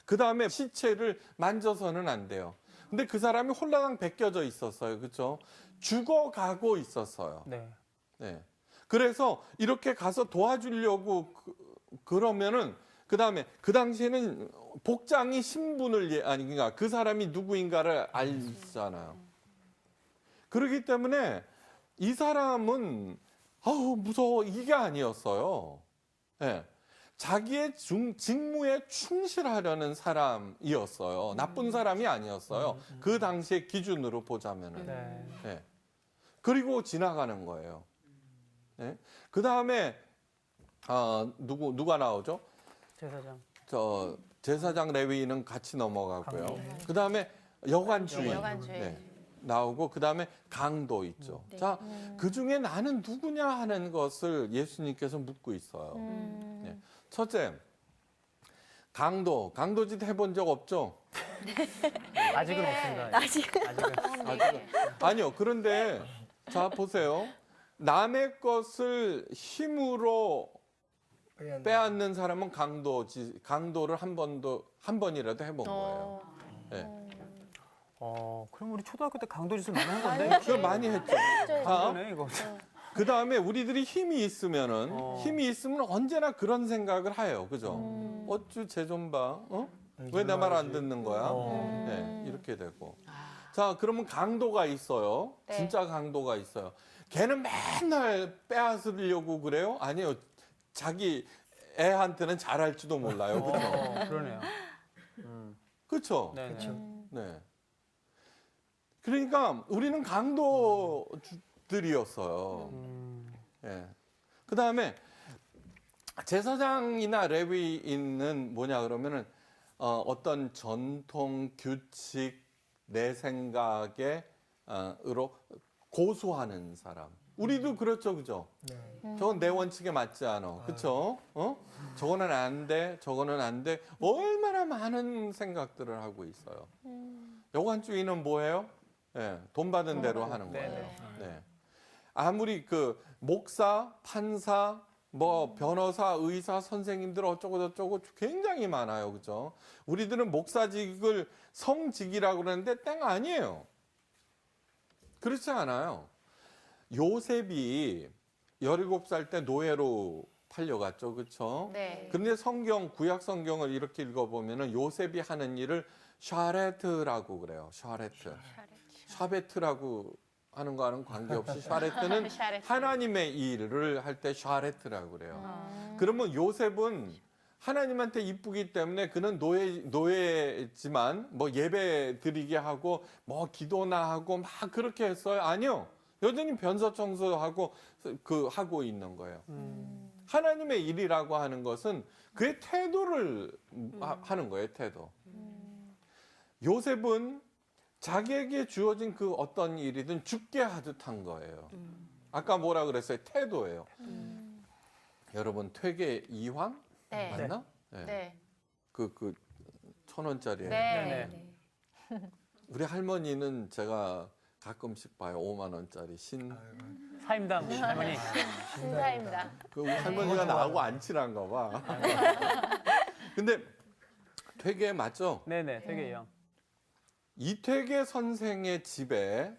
E: 그 다음에 시체를 만져서는 안 돼요. 근데 그 사람이 홀라당 벗겨져 있었어요. 그렇죠? 죽어가고 있었어요.
A: 네.
E: 네. 그래서 이렇게 가서 도와주려고 그러면은 그다음에 그 당시에는 복장이 신분을 그러니까 그 사람이 누구인가를 알잖아요. 그렇기 때문에 이 사람은 무서워 이게 아니었어요. 네. 자기의 직무에 충실하려는 사람이었어요. 나쁜 사람이 아니었어요. 그 당시의 기준으로 보자면은. 네. 그리고 지나가는 거예요. 네. 그 다음에 누가 나오죠?
A: 제사장.
E: 제사장 레위인은 같이 넘어가고요. 그 다음에 여관주의 네. 나오고 그 다음에 강도 있죠. 자, 그 중에 나는 누구냐 하는 것을 예수님께서 묻고 있어요. 네. 첫째, 강도짓 해본 적 없죠?
A: 아직은 없습니다. 아직은.
E: 아니요. 그런데 자 보세요. 남의 것을 힘으로 빼앗는 사람은 강도를 한 번이라도 해본 거예요. 네.
A: 그럼 우리 초등학교 때 강도짓을 많이 한 건데?
E: 그걸 많이 했죠.
A: 강도네 이거.
E: 그 다음에 우리들이 힘이 있으면 언제나 그런 생각을 해요. 그죠? 어쭈 쟤 좀 봐. 왜 내 말 안 듣는 거야? 네, 이렇게 되고. 자, 그러면 강도가 있어요.
G: 네.
E: 진짜 강도가 있어요. 걔는 맨날 빼앗으려고 그래요? 아니요. 자기 애한테는 잘할지도 몰라요. 그죠?
A: 그러네요.
E: 그렇죠?
A: 네.
E: 네. 그러니까 우리는 강도들이었어요. 예. 그 다음에 제사장이나 레위인은 뭐냐 그러면은 어떤 전통 규칙 내 생각에 으로 고수하는 사람. 우리도 그렇죠, 그죠? 저건 내 원칙에 맞지 않아, 그렇죠? 저거는 안 돼, 저거는 안 돼. 얼마나 많은 생각들을 하고 있어요. 여관주의는 뭐예요? 네, 돈 받은 대로 하는 거예요. 네. 아무리 그 목사, 판사, 뭐 변호사, 의사, 선생님들 어쩌고 저쩌고 굉장히 많아요, 그죠? 우리들은 목사직을 성직이라고 그러는데 땡 아니에요. 그렇지 않아요. 요셉이 17살 때 노예로 팔려갔죠, 그렇죠?
G: 네.
E: 그런데 구약 성경을 이렇게 읽어보면은 요셉이 하는 일을 샤레트라고 그래요. 샤베트라고 하는 거와는 관계없이 샤레트는
G: 샤레트.
E: 하나님의 일을 할 때 샤레트라고 그래요. 그러면 요셉은 하나님한테 이쁘기 때문에 그는 노예지만 뭐 예배 드리게 하고 뭐 기도나 하고 막 그렇게 했어요? 아니요. 여전히 변서 청소하고 하고 있는 거예요. 하나님의 일이라고 하는 것은 그의 태도를 하는 거예요, 태도. 요셉은 자기에게 주어진 그 어떤 일이든 죽게 하듯 한 거예요. 아까 뭐라 그랬어요? 태도예요. 여러분, 퇴계 이황?
G: 네.
E: 맞나?
G: 네.
E: 그 1,000원짜리예요.
G: 네.
E: 우리 할머니는 제가 가끔씩 봐요. 5만 원짜리
A: 사임당 할머니.
G: 신사입니다.
E: 그 우리 할머니가 나하고 안 친한가 봐. 근데 퇴계 맞죠?
A: 네네, 되게요.
E: 이퇴계 선생의 집에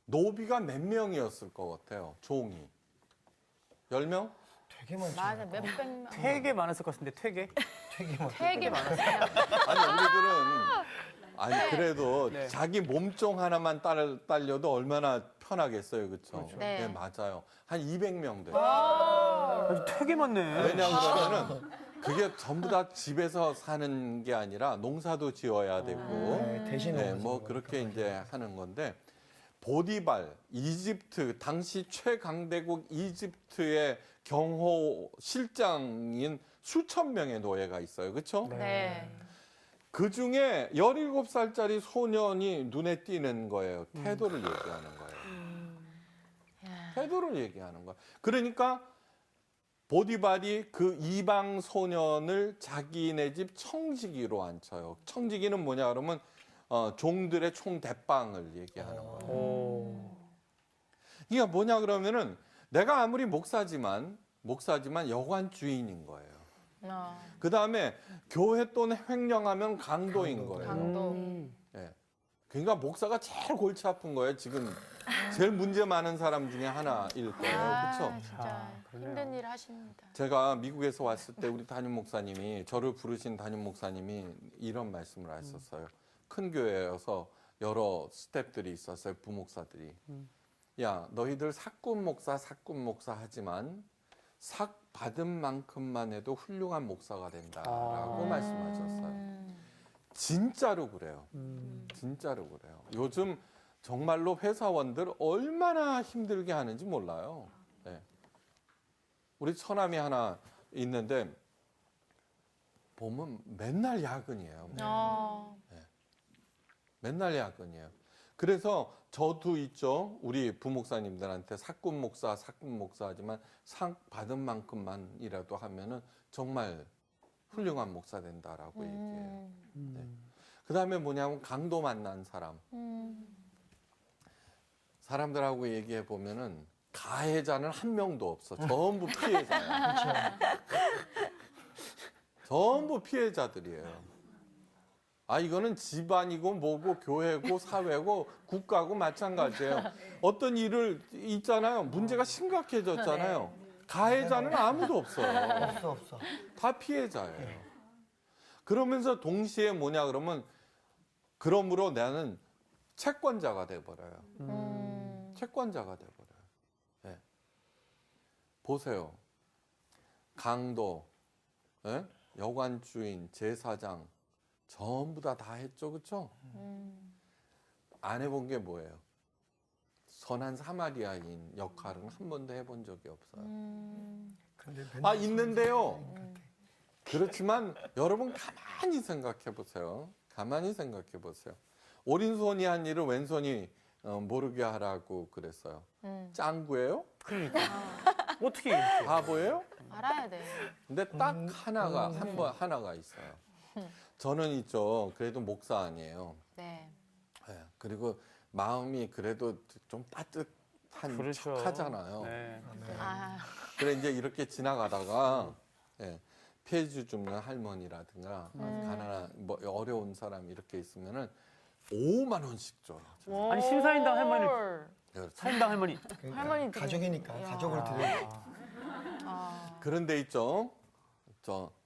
E: 노비가 몇 명이었을 것 같아요? 종이. 10명?
B: 되게 많죠.
G: 맞아, 몇백만.
A: 되게 많았을 것 같은데, 되게.
G: 되게 많았어요.
E: 아니 우리들은 그래도
A: 네.
E: 자기 몸종 하나만 딸려도 얼마나 편하겠어요, 그렇죠?
G: 네.
E: 맞아요. 한 200명 돼요.
A: 되게 많네.
E: 왜냐하면은 그게 전부 다 집에서 사는 게 아니라 농사도 지어야 되고,
B: 대신
E: 뭐 그렇게 이제 하는 건데 보디발, 이집트 당시 최강대국 이집트의 경호 실장인 수천 명의 노예가 있어요, 그렇죠?
G: 네.
E: 그 중에 17살짜리 소년이 눈에 띄는 거예요. 태도를 얘기하는 거예요. 태도를 얘기하는 거예요. 그러니까 보디발이 그 이방 소년을 자기네 집 청지기로 앉혀요. 청지기는 뭐냐 그러면 종들의 총대빵을 얘기하는 거예요. 이게 뭐냐 그러면은 내가 아무리 목사지만 여관 주인인 거예요. 그 다음에 교회 돈 횡령하면 강도인 거예요.
G: 강도.
E: 예. 그러니까 목사가 제일 골치 아픈 거예요. 지금 제일 문제 많은 사람 중에 하나일 거예요. 그렇죠?
G: 진짜 힘든 일 하십니다.
E: 제가 미국에서 왔을 때 우리 담임 목사님이 저를 부르신 담임 목사님이 이런 말씀을 하셨어요. 큰 교회여서 여러 스태프들이 있었어요. 부목사들이. 야, 너희들 사꾼 목사 하지만 삭 받은 만큼만 해도 훌륭한 목사가 된다라고 말씀하셨어요. 진짜로 그래요. 진짜로 그래요. 요즘 정말로 회사원들 얼마나 힘들게 하는지 몰라요. 네. 우리 처남이 하나 있는데 보면 맨날 야근이에요. 맨날 야근이에요. 그래서 저도 있죠. 우리 부목사님들한테 사꾼 목사 하지만 상 받은 만큼만이라도 하면은 정말 훌륭한 목사 된다라고 얘기해요. 네. 그 다음에 뭐냐면 강도 만난 사람. 사람들하고 얘기해 보면은 가해자는 한 명도 없어. 전부 피해자야. 전부 피해자들이에요. 아, 이거는 집안이고 뭐고 교회고 사회고 국가고 마찬가지예요. 어떤 일을 있잖아요. 문제가 심각해졌잖아요. 가해자는 아무도 없어요.
B: 없어.
E: 다 피해자예요. 그러면서 동시에 뭐냐 그러면 그러므로 나는 채권자가 돼버려요. 채권자가 돼버려요. 네. 보세요. 강도, 예? 여관 주인, 제사장 전부 다 했죠, 그렇죠? 안 해본 게 뭐예요? 선한 사마리아인 역할은 한 번도 해본 적이 없어요. 아, 있는데요. 그렇지만 여러분 가만히 생각해 보세요. 가만히 생각해 보세요. 오른손이 한 일을 왼손이 모르게 하라고 그랬어요. 짱구예요?
A: 어떻게 이렇게?
E: 바보예요?
G: 알아야 돼.
E: 근데 딱 하나가 하나가 있어요. 저는 있죠. 그래도 목사 아니에요.
G: 네.
E: 예, 그리고 마음이 그래도 좀 따뜻한
A: 그렇죠.
E: 척하잖아요.
A: 네.
G: 아,
E: 그래 이제 이렇게 지나가다가 예, 폐주 줍는 할머니라든가 가난한 뭐 어려운 사람 이렇게 있으면은 5만 원씩 줘요.
A: 아니 신사임당 할머니,
E: 그렇죠.
A: 사임당 할머니.
G: 할머니 드리는
B: 가족이니까
G: 야.
B: 가족을 드리는
E: 그런데 있죠.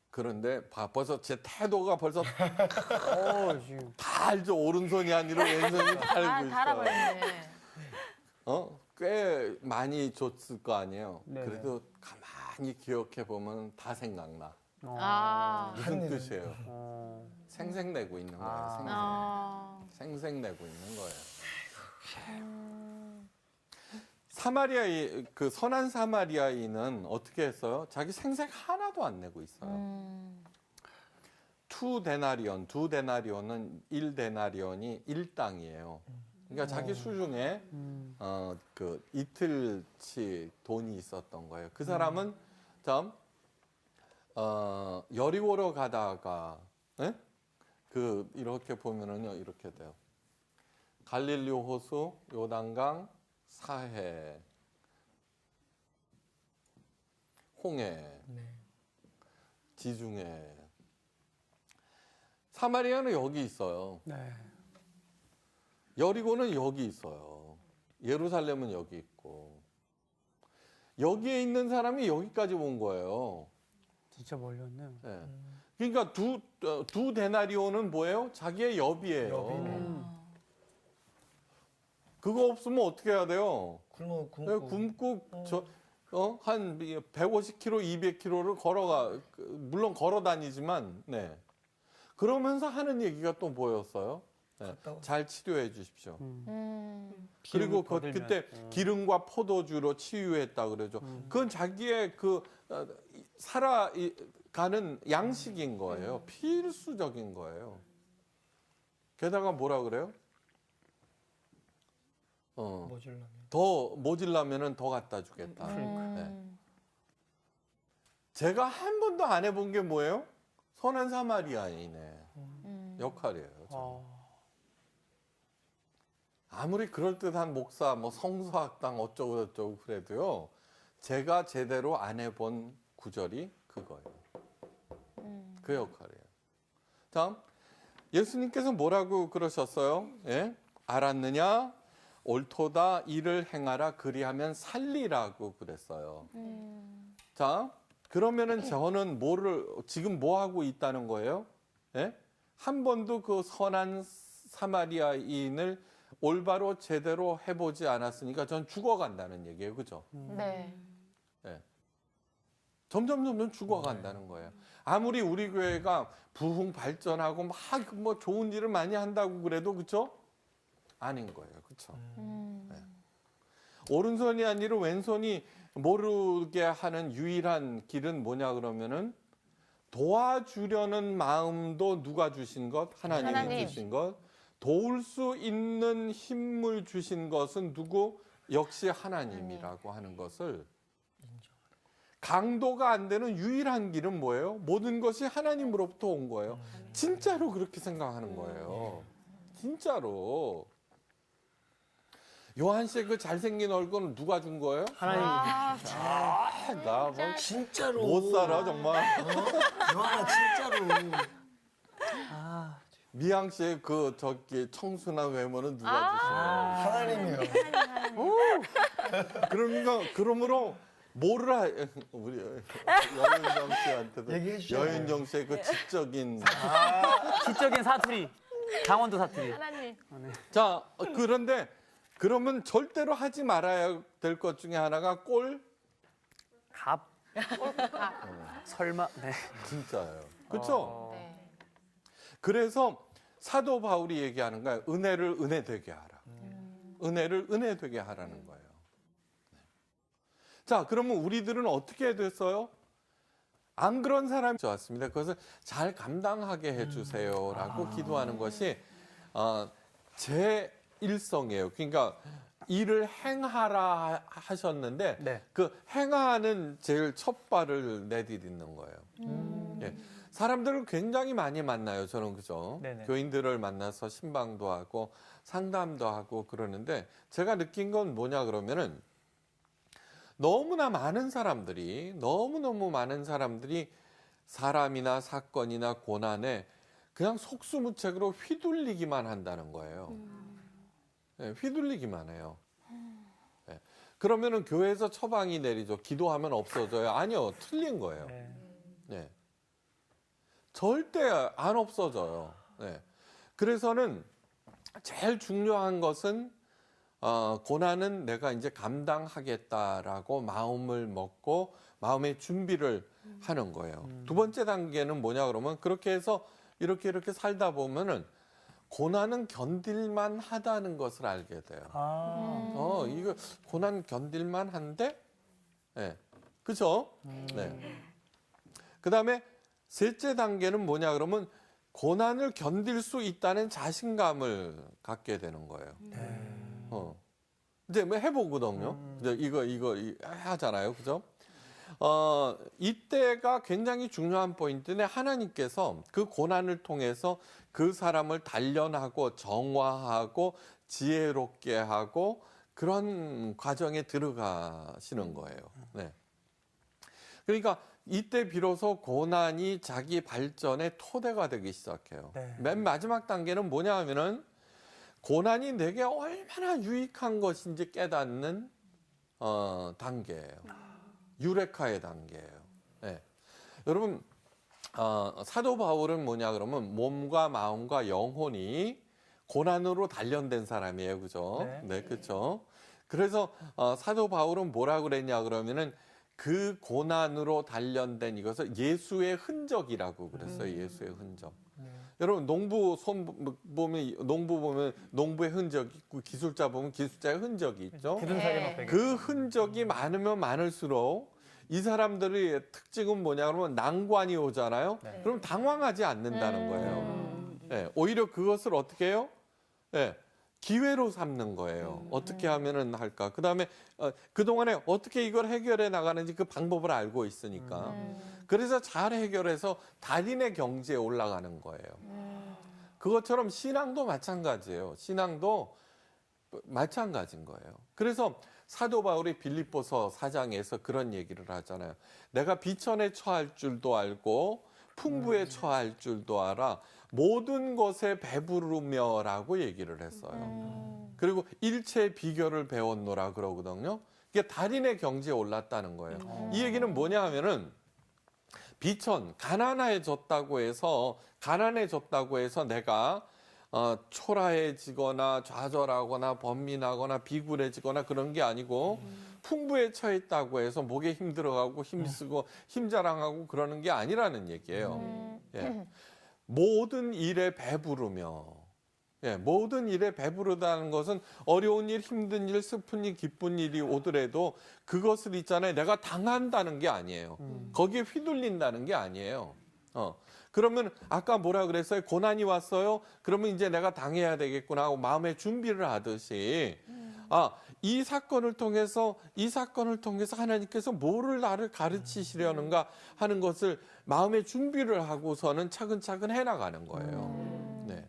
E: 그런데 벌써 제 태도가 벌써
A: 지금.
E: 다 알죠. 오른손이 아니라 왼손이 다 알고 있어요.
G: 달아버렸네.
E: 꽤 많이 줬을 거 아니에요.
A: 네네.
E: 그래도 가만히 기억해 보면 다 생각나.
G: 아,
E: 무슨
B: 한 일은.
E: 뜻이에요? 생생내고 있는 거예요.
G: 아.
E: 생생내고 있는 거예요. 사마리아인 그 선한 사마리아인은 어떻게 했어요? 자기 생색 하나도 안 내고 있어요. 투 데나리온, 두 데나리온은 1데나리온이 1당이에요. 그러니까 자기 수중에 그 이틀치 돈이 있었던 거예요. 그 사람은 참 여리고로 가다가 예? 그 이렇게 보면은요 이렇게 돼요. 갈릴리 호수, 요단강, 사해, 홍해, 지중해. 사마리아는 여기 있어요.
A: 네.
E: 여리고는 여기 있어요. 예루살렘은 여기 있고. 여기에 있는 사람이 여기까지 온 거예요.
A: 진짜 멀렸네요.
E: 네. 그러니까 두 데나리온은 뭐예요? 자기의 여비예요. 그거 없으면 어떻게 해야 돼요? 굶고 한 150km, 200km를 물론 걸어 다니지만 네. 그러면서 하는 얘기가 또 뭐였어요? 네. 잘 치료해 주십시오. 그리고 그때 기름과 포도주로 치유했다 그러죠. 그건 자기의 그 살아가는 양식인 거예요. 필수적인 거예요. 게다가 뭐라 그래요? 더 모질라면은 더 갖다 주겠다. 네. 제가 한 번도 안 해본 게 뭐예요? 선한 사마리아인의 역할이에요. 저는. 아무리 그럴듯한 목사, 뭐 성서학당 어쩌고 저쩌고 그래도요. 제가 제대로 안 해본 구절이 그거예요. 그 역할이에요. 다음 예수님께서 뭐라고 그러셨어요? 예? 알았느냐? 옳도다 이를 행하라 그리하면 살리라고 그랬어요. 자, 그러면은 저는 지금 뭐 하고 있다는 거예요? 예? 한 번도 그 선한 사마리아인을 올바로 제대로 해보지 않았으니까 전 죽어간다는 얘기예요. 그죠?
G: 네.
E: 예. 점점 죽어간다는 거예요. 아무리 우리 교회가 부흥 발전하고 막 뭐 좋은 일을 많이 한다고 그래도 그쵸? 아닌 거예요. 그쵸? 네. 오른손이 아니라 왼손이 모르게 하는 유일한 길은 뭐냐 그러면은 도와주려는 마음도 누가 주신 것? 하나님이
G: 하나님.
E: 주신 것. 도울 수 있는 힘을 주신 것은 누구? 역시 하나님이라고 하는 것을 강도가 안 되는 유일한 길은 뭐예요? 모든 것이 하나님으로부터 온 거예요. 진짜로 그렇게 생각하는 거예요. 진짜로. 요한 씨의 그 잘생긴 얼굴은 누가 준 거예요?
A: 하나님.
E: 나 뭐
B: 진짜로
E: 못 살아 정말.
B: 요한아 진짜로
E: 미양 씨의 그 저기 청순한 외모는 누가 주신 거예요?
B: 하나님이요.
E: 그러므로 뭐를 우리 여윤정 씨한테도
B: 얘기해 주셔야 돼요.
E: 여윤정 씨의 그 지적인
A: 지적인 사투리. 강원도 사투리.
G: 하나님.
E: 자 그런데 그러면 절대로 하지 말아야 될 것 중에 하나가
A: 갑. 설마. 네.
E: 진짜예요. 그렇죠?
G: 네.
E: 그래서 사도 바울이 얘기하는 거예요. 은혜를 은혜 되게 하라. 은혜를 은혜 되게 하라는 거예요. 네. 자, 그러면 우리들은 어떻게 됐어요? 안 그런 사람이 좋았습니다. 그것을 잘 감당하게 해주세요라고 기도하는 것이 제 일성이에요. 그러니까 일을 행하라 하셨는데
A: 네.
E: 그 행하는 제일 첫 발을 내디디는 거예요. 예. 사람들을 굉장히 많이 만나요. 저는 그죠?
A: 네네.
E: 교인들을 만나서 신방도 하고 상담도 하고 그러는데 제가 느낀 건 뭐냐 그러면은 너무너무 많은 사람들이 사람이나 사건이나 고난에 그냥 속수무책으로 휘둘리기만 한다는 거예요. 네, 휘둘리기만 해요. 네. 그러면은 교회에서 처방이 내리죠. 기도하면 없어져요. 아니요, 틀린 거예요. 네. 절대 안 없어져요. 네. 그래서는 제일 중요한 것은 고난은 내가 이제 감당하겠다라고 마음을 먹고 마음의 준비를 하는 거예요. 두 번째 단계는 뭐냐 그러면 그렇게 해서 이렇게 살다 보면은 고난은 견딜만 하다는 것을 알게 돼요. 이거 고난 견딜만 한데? 네. 그죠? 네. 그 다음에 셋째 단계는 뭐냐 그러면 고난을 견딜 수 있다는 자신감을 갖게 되는 거예요. 이제 뭐 해보거든요. 이제 이거 하잖아요. 그죠? 이때가 굉장히 중요한 포인트인데 하나님께서 그 고난을 통해서 그 사람을 단련하고 정화하고 지혜롭게 하고 그런 과정에 들어가시는 거예요. 네. 그러니까 이때 비로소 고난이 자기 발전의 토대가 되기 시작해요.
A: 네.
E: 맨 마지막 단계는 뭐냐 하면은 고난이 내게 얼마나 유익한 것인지 깨닫는 단계예요. 유레카의 단계예요. 네. 여러분 사도 바울은 뭐냐 그러면 몸과 마음과 영혼이 고난으로 단련된 사람이에요. 그죠? 네, 그렇죠. 그래서 사도 바울은 뭐라 그랬냐 그러면은 그 고난으로 단련된 이것을 예수의 흔적이라고 그랬어요. 예수의 흔적. 여러분 농부 보면 농부의 흔적이 있고 기술자 보면 기술자의 흔적이 있죠.
A: 기둥 사이에 막 베개.
E: 그 흔적이 많으면 많을수록 이 사람들의 특징은 뭐냐 그러면 난관이 오잖아요. 그럼 당황하지 않는다는 거예요. 네, 오히려 그것을 어떻게 해요? 네, 기회로 삼는 거예요. 어떻게 하면은 할까? 그다음에 그동안에 어떻게 이걸 해결해 나가는지 그 방법을 알고 있으니까. 그래서 잘 해결해서 달인의 경지에 올라가는 거예요. 그것처럼 신앙도 마찬가지예요. 신앙도 마찬가지인 거예요. 그래서 사도 바울이 빌립보서 4장에서 그런 얘기를 하잖아요. 내가 비천에 처할 줄도 알고 풍부에 처할 줄도 알아. 모든 것에 배부르며라고 얘기를 했어요. 그리고 일체의 비결을 배웠노라 그러거든요. 이게 달인의 경지에 올랐다는 거예요. 이 얘기는 뭐냐 하면은 비천, 가난해졌다고 해서 내가 초라해지거나 좌절하거나 번민하거나 비굴해지거나 그런 게 아니고 풍부에 처했다고 해서 목에 힘들어가고 힘쓰고 힘자랑하고 그러는 게 아니라는 얘기예요. 예. 모든 일에 배부르며, 예, 모든 일에 배부르다는 것은 어려운 일, 힘든 일, 슬픈 일, 기쁜 일이 오더라도 그것을 있잖아요. 내가 당한다는 게 아니에요. 거기에 휘둘린다는 게 아니에요. 그러면 아까 뭐라 그랬어요? 고난이 왔어요? 그러면 이제 내가 당해야 되겠구나 하고 마음의 준비를 하듯이 이 사건을 통해서 하나님께서 뭐를 나를 가르치시려는가 하는 것을 마음의 준비를 하고서는 차근차근 해나가는 거예요. 네.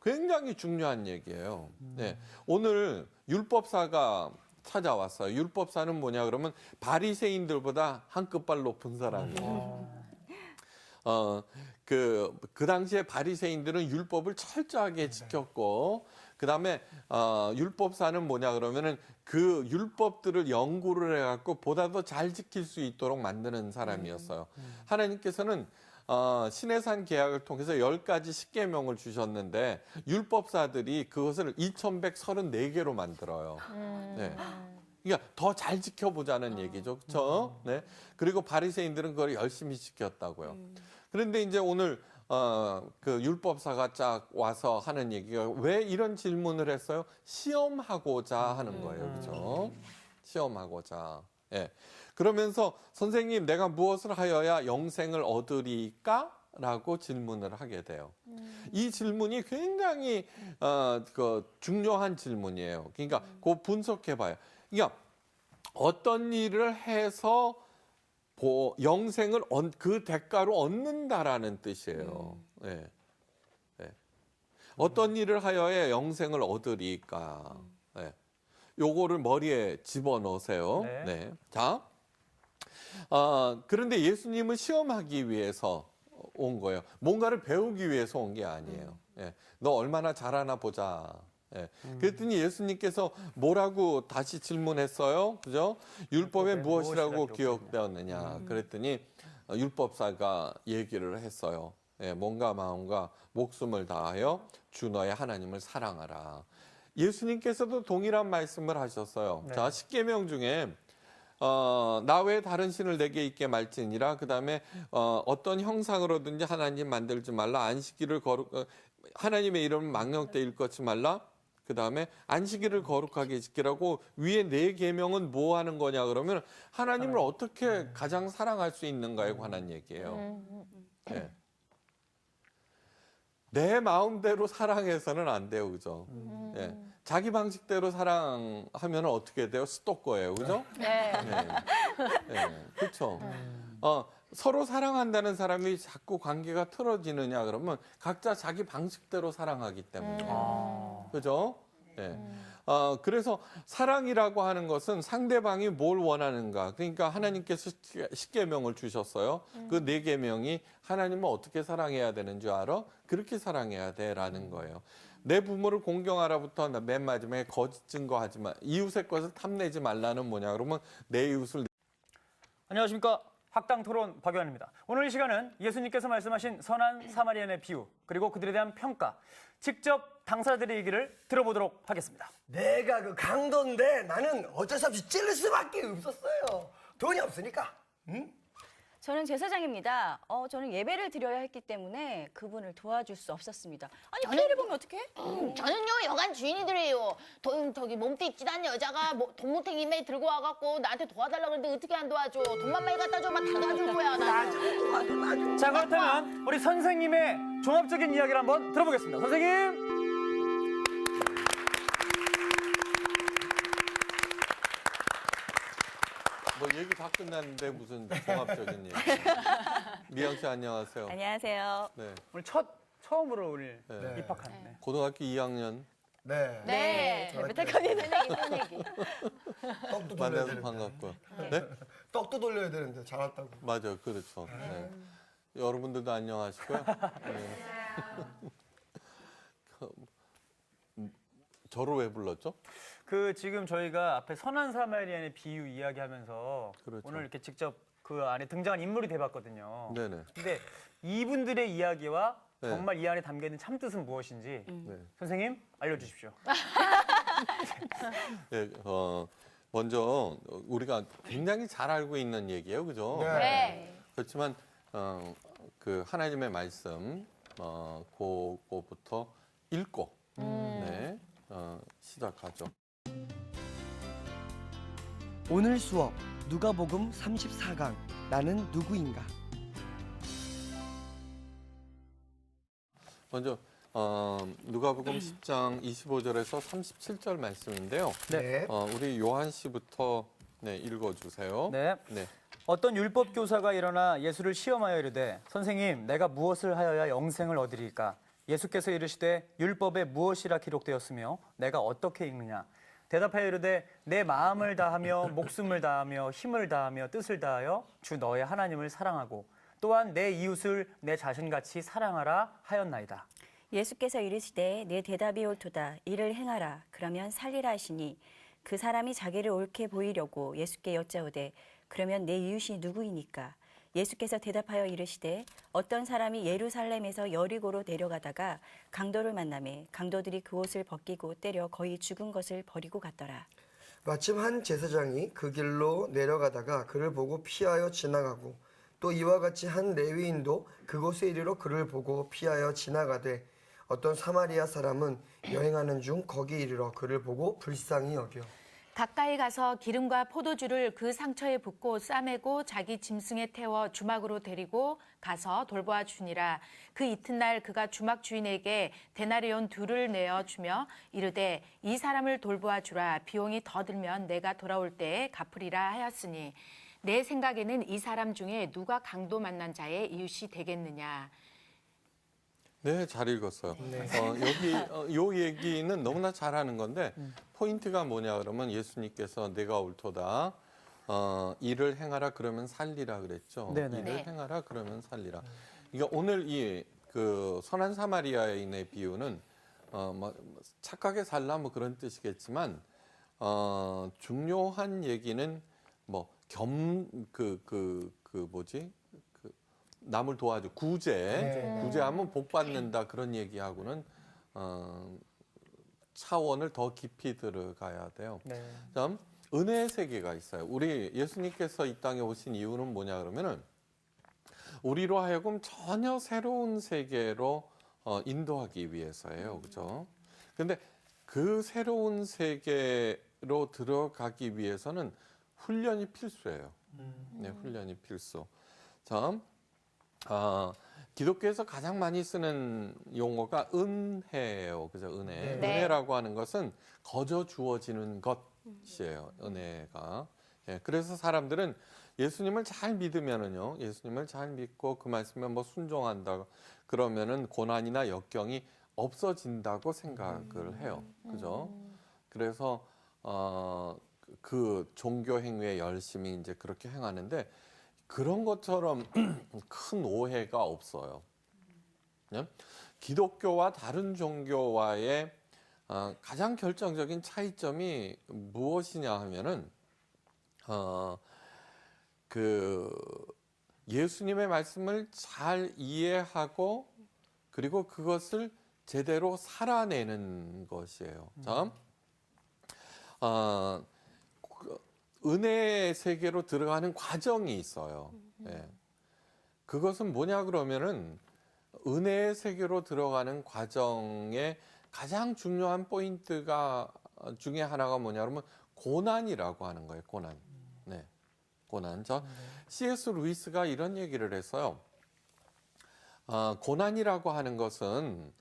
E: 굉장히 중요한 얘기예요. 네. 오늘 율법사가 찾아왔어요. 율법사는 뭐냐 그러면 바리새인들보다 한 끗발 높은 사람이에요. 그 당시에 바리새인들은 율법을 철저하게 지켰고, 그다음에 율법사는 뭐냐 그러면은 그 율법들을 연구를 해갖고 보다 더 잘 지킬 수 있도록 만드는 사람이었어요. 하나님께서는 시내산 계약을 통해서 10가지 십계명을 주셨는데 율법사들이 그것을 2134개로 만들어요. 네. 그러니까 더 잘 지켜보자는 얘기죠. 그렇죠? 네. 그리고 바리새인들은 그걸 열심히 지켰다고요. 그런데 이제 오늘 그 율법사가 쫙 와서 하는 얘기가 왜 이런 질문을 했어요? 시험하고자 하는 거예요. 그렇죠? 시험하고자. 예. 그러면서 선생님, 내가 무엇을 하여야 영생을 얻으리까? 라고 질문을 하게 돼요. 이 질문이 굉장히 그 중요한 질문이에요. 그러니까 그 분석해 봐요. 그러니까 어떤 일을 해서 영생을 그 대가로 얻는다라는 뜻이에요. 네. 네. 어떤 일을 하여야 영생을 얻으리까? 네. 요거를 머리에 집어넣으세요.
A: 네.
E: 네. 자, 그런데 예수님은 시험하기 위해서 온 거예요. 뭔가를 배우기 위해서 온 게 아니에요. 예. 너 얼마나 잘하나 보자. 예. 그랬더니 예수님께서 뭐라고 다시 질문했어요? 그죠? 율법에 무엇이라고 기록되었느냐? 그랬더니 율법사가 얘기를 했어요. 예. 몸과 마음과 목숨을 다하여 주 너의 하나님을 사랑하라. 예수님께서도 동일한 말씀을 하셨어요.
A: 네.
E: 자, 십계명 중에 나 외에 다른 신을 내게 있게 말지니라. 그다음에 어떤 형상으로든지 하나님 만들지 말라. 안식일을 하나님의 이름을 망령되 일컫지 말라. 그다음에 안식일을 거룩하게 지키라고. 위에 4계명은 뭐 하는 거냐 그러면 하나님을 어떻게 가장 사랑할 수 있는가에 관한 얘기예요. 네. 내 마음대로 사랑해서는 안 돼요. 그죠? 예. 자기 방식대로 사랑하면 어떻게 돼요? 스토커예요. 그죠?
D: 네.
E: 네. 네. 그렇죠. 서로 사랑한다는 사람이 자꾸 관계가 틀어지느냐 그러면 각자 자기 방식대로 사랑하기 때문에. 그죠? 네. 그래서 사랑이라고 하는 것은 상대방이 뭘 원하는가. 그러니까 하나님께서 십계명을 주셨어요. 그 4계명이 하나님을 어떻게 사랑해야 되는 줄 알아? 그렇게 사랑해야 돼라는 거예요. 내 부모를 공경하라부터 맨 마지막에 거짓 증거하지 마. 이웃의 것을 탐내지 말라는 뭐냐 그러면 내 이웃을.
A: 안녕하십니까. 학당 토론 박유한입니다. 오늘 이 시간은 예수님께서 말씀하신 선한 사마리안의 비유, 그리고 그들에 대한 평가, 직접 당사자들의 얘기를 들어보도록 하겠습니다.
B: 내가 그 강도인데 나는 어쩔 수 없이 찔릴 수밖에 없었어요. 돈이 없으니까. 응?
C: 저는 제사장입니다. 저는 예배를 드려야 했기 때문에 그분을 도와줄 수 없었습니다. 아니, 피해를 보면 어떡해?
D: 저는요 여관 주인이들이에요. 몸띠 찌단 여자가 돈뭉탱이 매 들고 와갖고 나한테 도와달라고 그랬는데 어떻게 안 도와줘? 돈만 많이 갖다 줘봐 다 도와줄 거야 나.
A: 자, 그렇다면 우리 선생님의 종합적인 이야기를 한번 들어보겠습니다. 선생님!
E: 뭐 얘기 다 끝났는데 무슨 종합적인 얘기. 미영 씨 안녕하세요.
C: 안녕하세요.
E: 네.
A: 오늘 처음으로 오늘
E: 네.
A: 입학한. 네.
E: 고등학교 2학년
B: 네.
D: 네.
C: 베타카니
D: 새내기.
B: 떡도 돌려야
E: 만나서
B: 되는데.
E: 반갑고요. 네?
B: 떡도 돌려야 되는데 잘 왔다고.
E: 맞아요. 그렇죠. 네. 여러분들도 안녕하시고요. 네. 저를 왜 불렀죠?
A: 지금 저희가 앞에 선한 사마리안의 비유 이야기하면서
E: 그렇죠.
A: 오늘 이렇게 직접 그 안에 등장한 인물이 돼봤거든요.
E: 네네.
A: 근데 이분들의 이야기와
E: 네.
A: 정말 이 안에 담겨 있는 참뜻은 무엇인지
E: 네.
A: 선생님 알려주십시오.
E: 네, 먼저 우리가 굉장히 잘 알고 있는 얘기예요, 그죠?
D: 네.
E: 그렇지만 그 하나님의 말씀 그거부터 읽고 네, 시작하죠.
F: 오늘 수업 누가복음 34강 나는 누구인가?
E: 먼저 누가복음 10장 25절에서 37절 말씀인데요.
B: 네.
E: 우리 요한 씨부터 네, 읽어주세요.
A: 네.
E: 네.
A: 어떤 율법 교사가 일어나 예수를 시험하여 이르되 선생님 내가 무엇을 하여야 영생을 얻으리까? 예수께서 이르시되 율법에 무엇이라 기록되었으며 내가 어떻게 읽느냐? 대답하여 이르되 내 마음을 다하며 목숨을 다하며 힘을 다하며 뜻을 다하여 주 너의 하나님을 사랑하고 또한 내 이웃을 내 자신같이 사랑하라 하였나이다.
C: 예수께서 이르시되 내 대답이 옳도다. 이를 행하라. 그러면 살리라 하시니 그 사람이 자기를 옳게 보이려고 예수께 여짜오되 그러면 내 이웃이 누구이니까? 예수께서 대답하여 이르시되 어떤 사람이 예루살렘에서 여리고로 내려가다가 강도를 만나매 강도들이 그 옷을 벗기고 때려 거의 죽은 것을 버리고 갔더라.
B: 마침 한 제사장이 그 길로 내려가다가 그를 보고 피하여 지나가고 또 이와 같이 한 레위인도 그곳에 이르러 그를 보고 피하여 지나가되 어떤 사마리아 사람은 여행하는 중 거기 이르러 그를 보고 불쌍히 여겨
G: 가까이 가서 기름과 포도주를 그 상처에 붓고 싸매고 자기 짐승에 태워 주막으로 데리고 가서 돌보아 주니라. 그 이튿날 그가 주막 주인에게 데나리온 2를 내어 주며 이르되 이 사람을 돌보아 주라. 비용이 더 들면 내가 돌아올 때에 갚으리라 하였으니 내 생각에는 이 사람 중에 누가 강도 만난 자의 이웃이 되겠느냐.
E: 네, 잘 읽었어요. 여기 요 얘기는 너무나 잘하는 건데 포인트가 뭐냐 그러면 예수님께서 내가 옳도다. 일을 행하라 그러면 살리라 그랬죠.
A: 네네.
E: 일을
G: 네.
E: 행하라 그러면 살리라. 그러니까 오늘 이 그 선한 사마리아인의 비유는 뭐 착하게 살라 뭐 그런 뜻이겠지만 중요한 얘기는 뭐 남을 도와줘 구제하면 복 받는다 그런 얘기하고는 차원을 더 깊이 들어가야 돼요.
A: 네.
E: 다음 은혜의 세계가 있어요. 우리 예수님께서 이 땅에 오신 이유는 뭐냐 그러면은 우리로 하여금 전혀 새로운 세계로 인도하기 위해서예요. 그렇죠? 근데 그 새로운 세계로 들어가기 위해서는 훈련이 필수예요. 네, 훈련이 필수. 자, 기독교에서 가장 많이 쓰는 용어가 은혜예요. 그죠? 은혜.
G: 네.
E: 은혜라고 하는 것은 거저 주어지는 것이에요. 은혜가. 예, 그래서 사람들은 예수님을 잘 믿으면은요. 예수님을 잘 믿고 그 말씀에 뭐 순종한다. 그러면은 고난이나 역경이 없어진다고 생각을 해요. 그죠? 그래서 그 종교 행위에 열심히 이제 그렇게 행하는데 그런 것처럼 큰 오해가 없어요. 기독교와 다른 종교와의 가장 결정적인 차이점이 무엇이냐 하면은 그 예수님의 말씀을 잘 이해하고 그리고 그것을 제대로 살아내는 것이에요. 자, 은혜의 세계로 들어가는 과정이 있어요. 예. 그것은 뭐냐 그러면은 은혜의 세계로 들어가는 과정의 가장 중요한 포인트가 중에 하나가 뭐냐 그러면 고난이라고 하는 거예요. 고난. 네. 고난. C.S. 루이스가 이런 얘기를 했어요. 고난이라고 하는 것은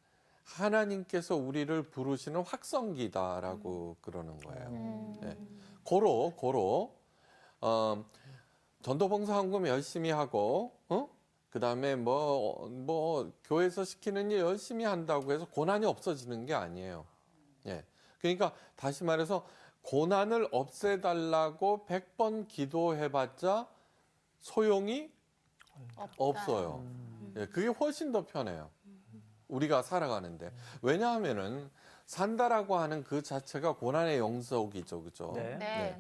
E: 하나님께서 우리를 부르시는 확성기다라고 그러는 거예요. 네. 고로 전도봉사헌금 열심히 하고 그다음에 뭐 교회에서 시키는 일 열심히 한다고 해서 고난이 없어지는 게 아니에요. 예. 그러니까 다시 말해서 고난을 없애달라고 100번 기도해봤자 소용이 없어요. 예, 그게 훨씬 더 편해요. 우리가 살아가는데. 왜냐하면은 산다라고 하는 그 자체가 고난의 영속이죠. 그죠?
A: 네.
G: 네.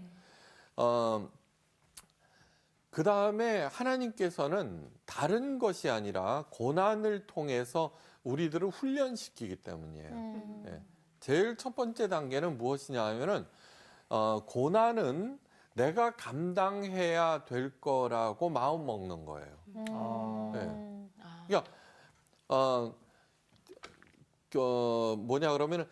E: 그 다음에 하나님께서는 다른 것이 아니라 고난을 통해서 우리들을 훈련시키기 때문이에요. 예. 제일 첫 번째 단계는 무엇이냐 하면은, 고난은 내가 감당해야 될 거라고 마음 먹는 거예요. 예. 그러니까, 뭐냐 그러면은,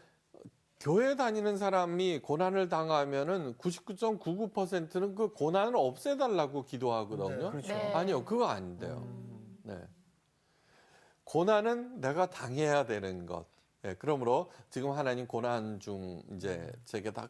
E: 교회 다니는 사람이 고난을 당하면은 99.99%는 그 고난을 없애달라고 기도하거든요.
B: 네, 그렇죠.
G: 네.
E: 아니요, 그거 안 돼요. 네. 고난은 내가 당해야 되는 것. 네, 그러므로 지금 하나님 고난 중 이제 제게 다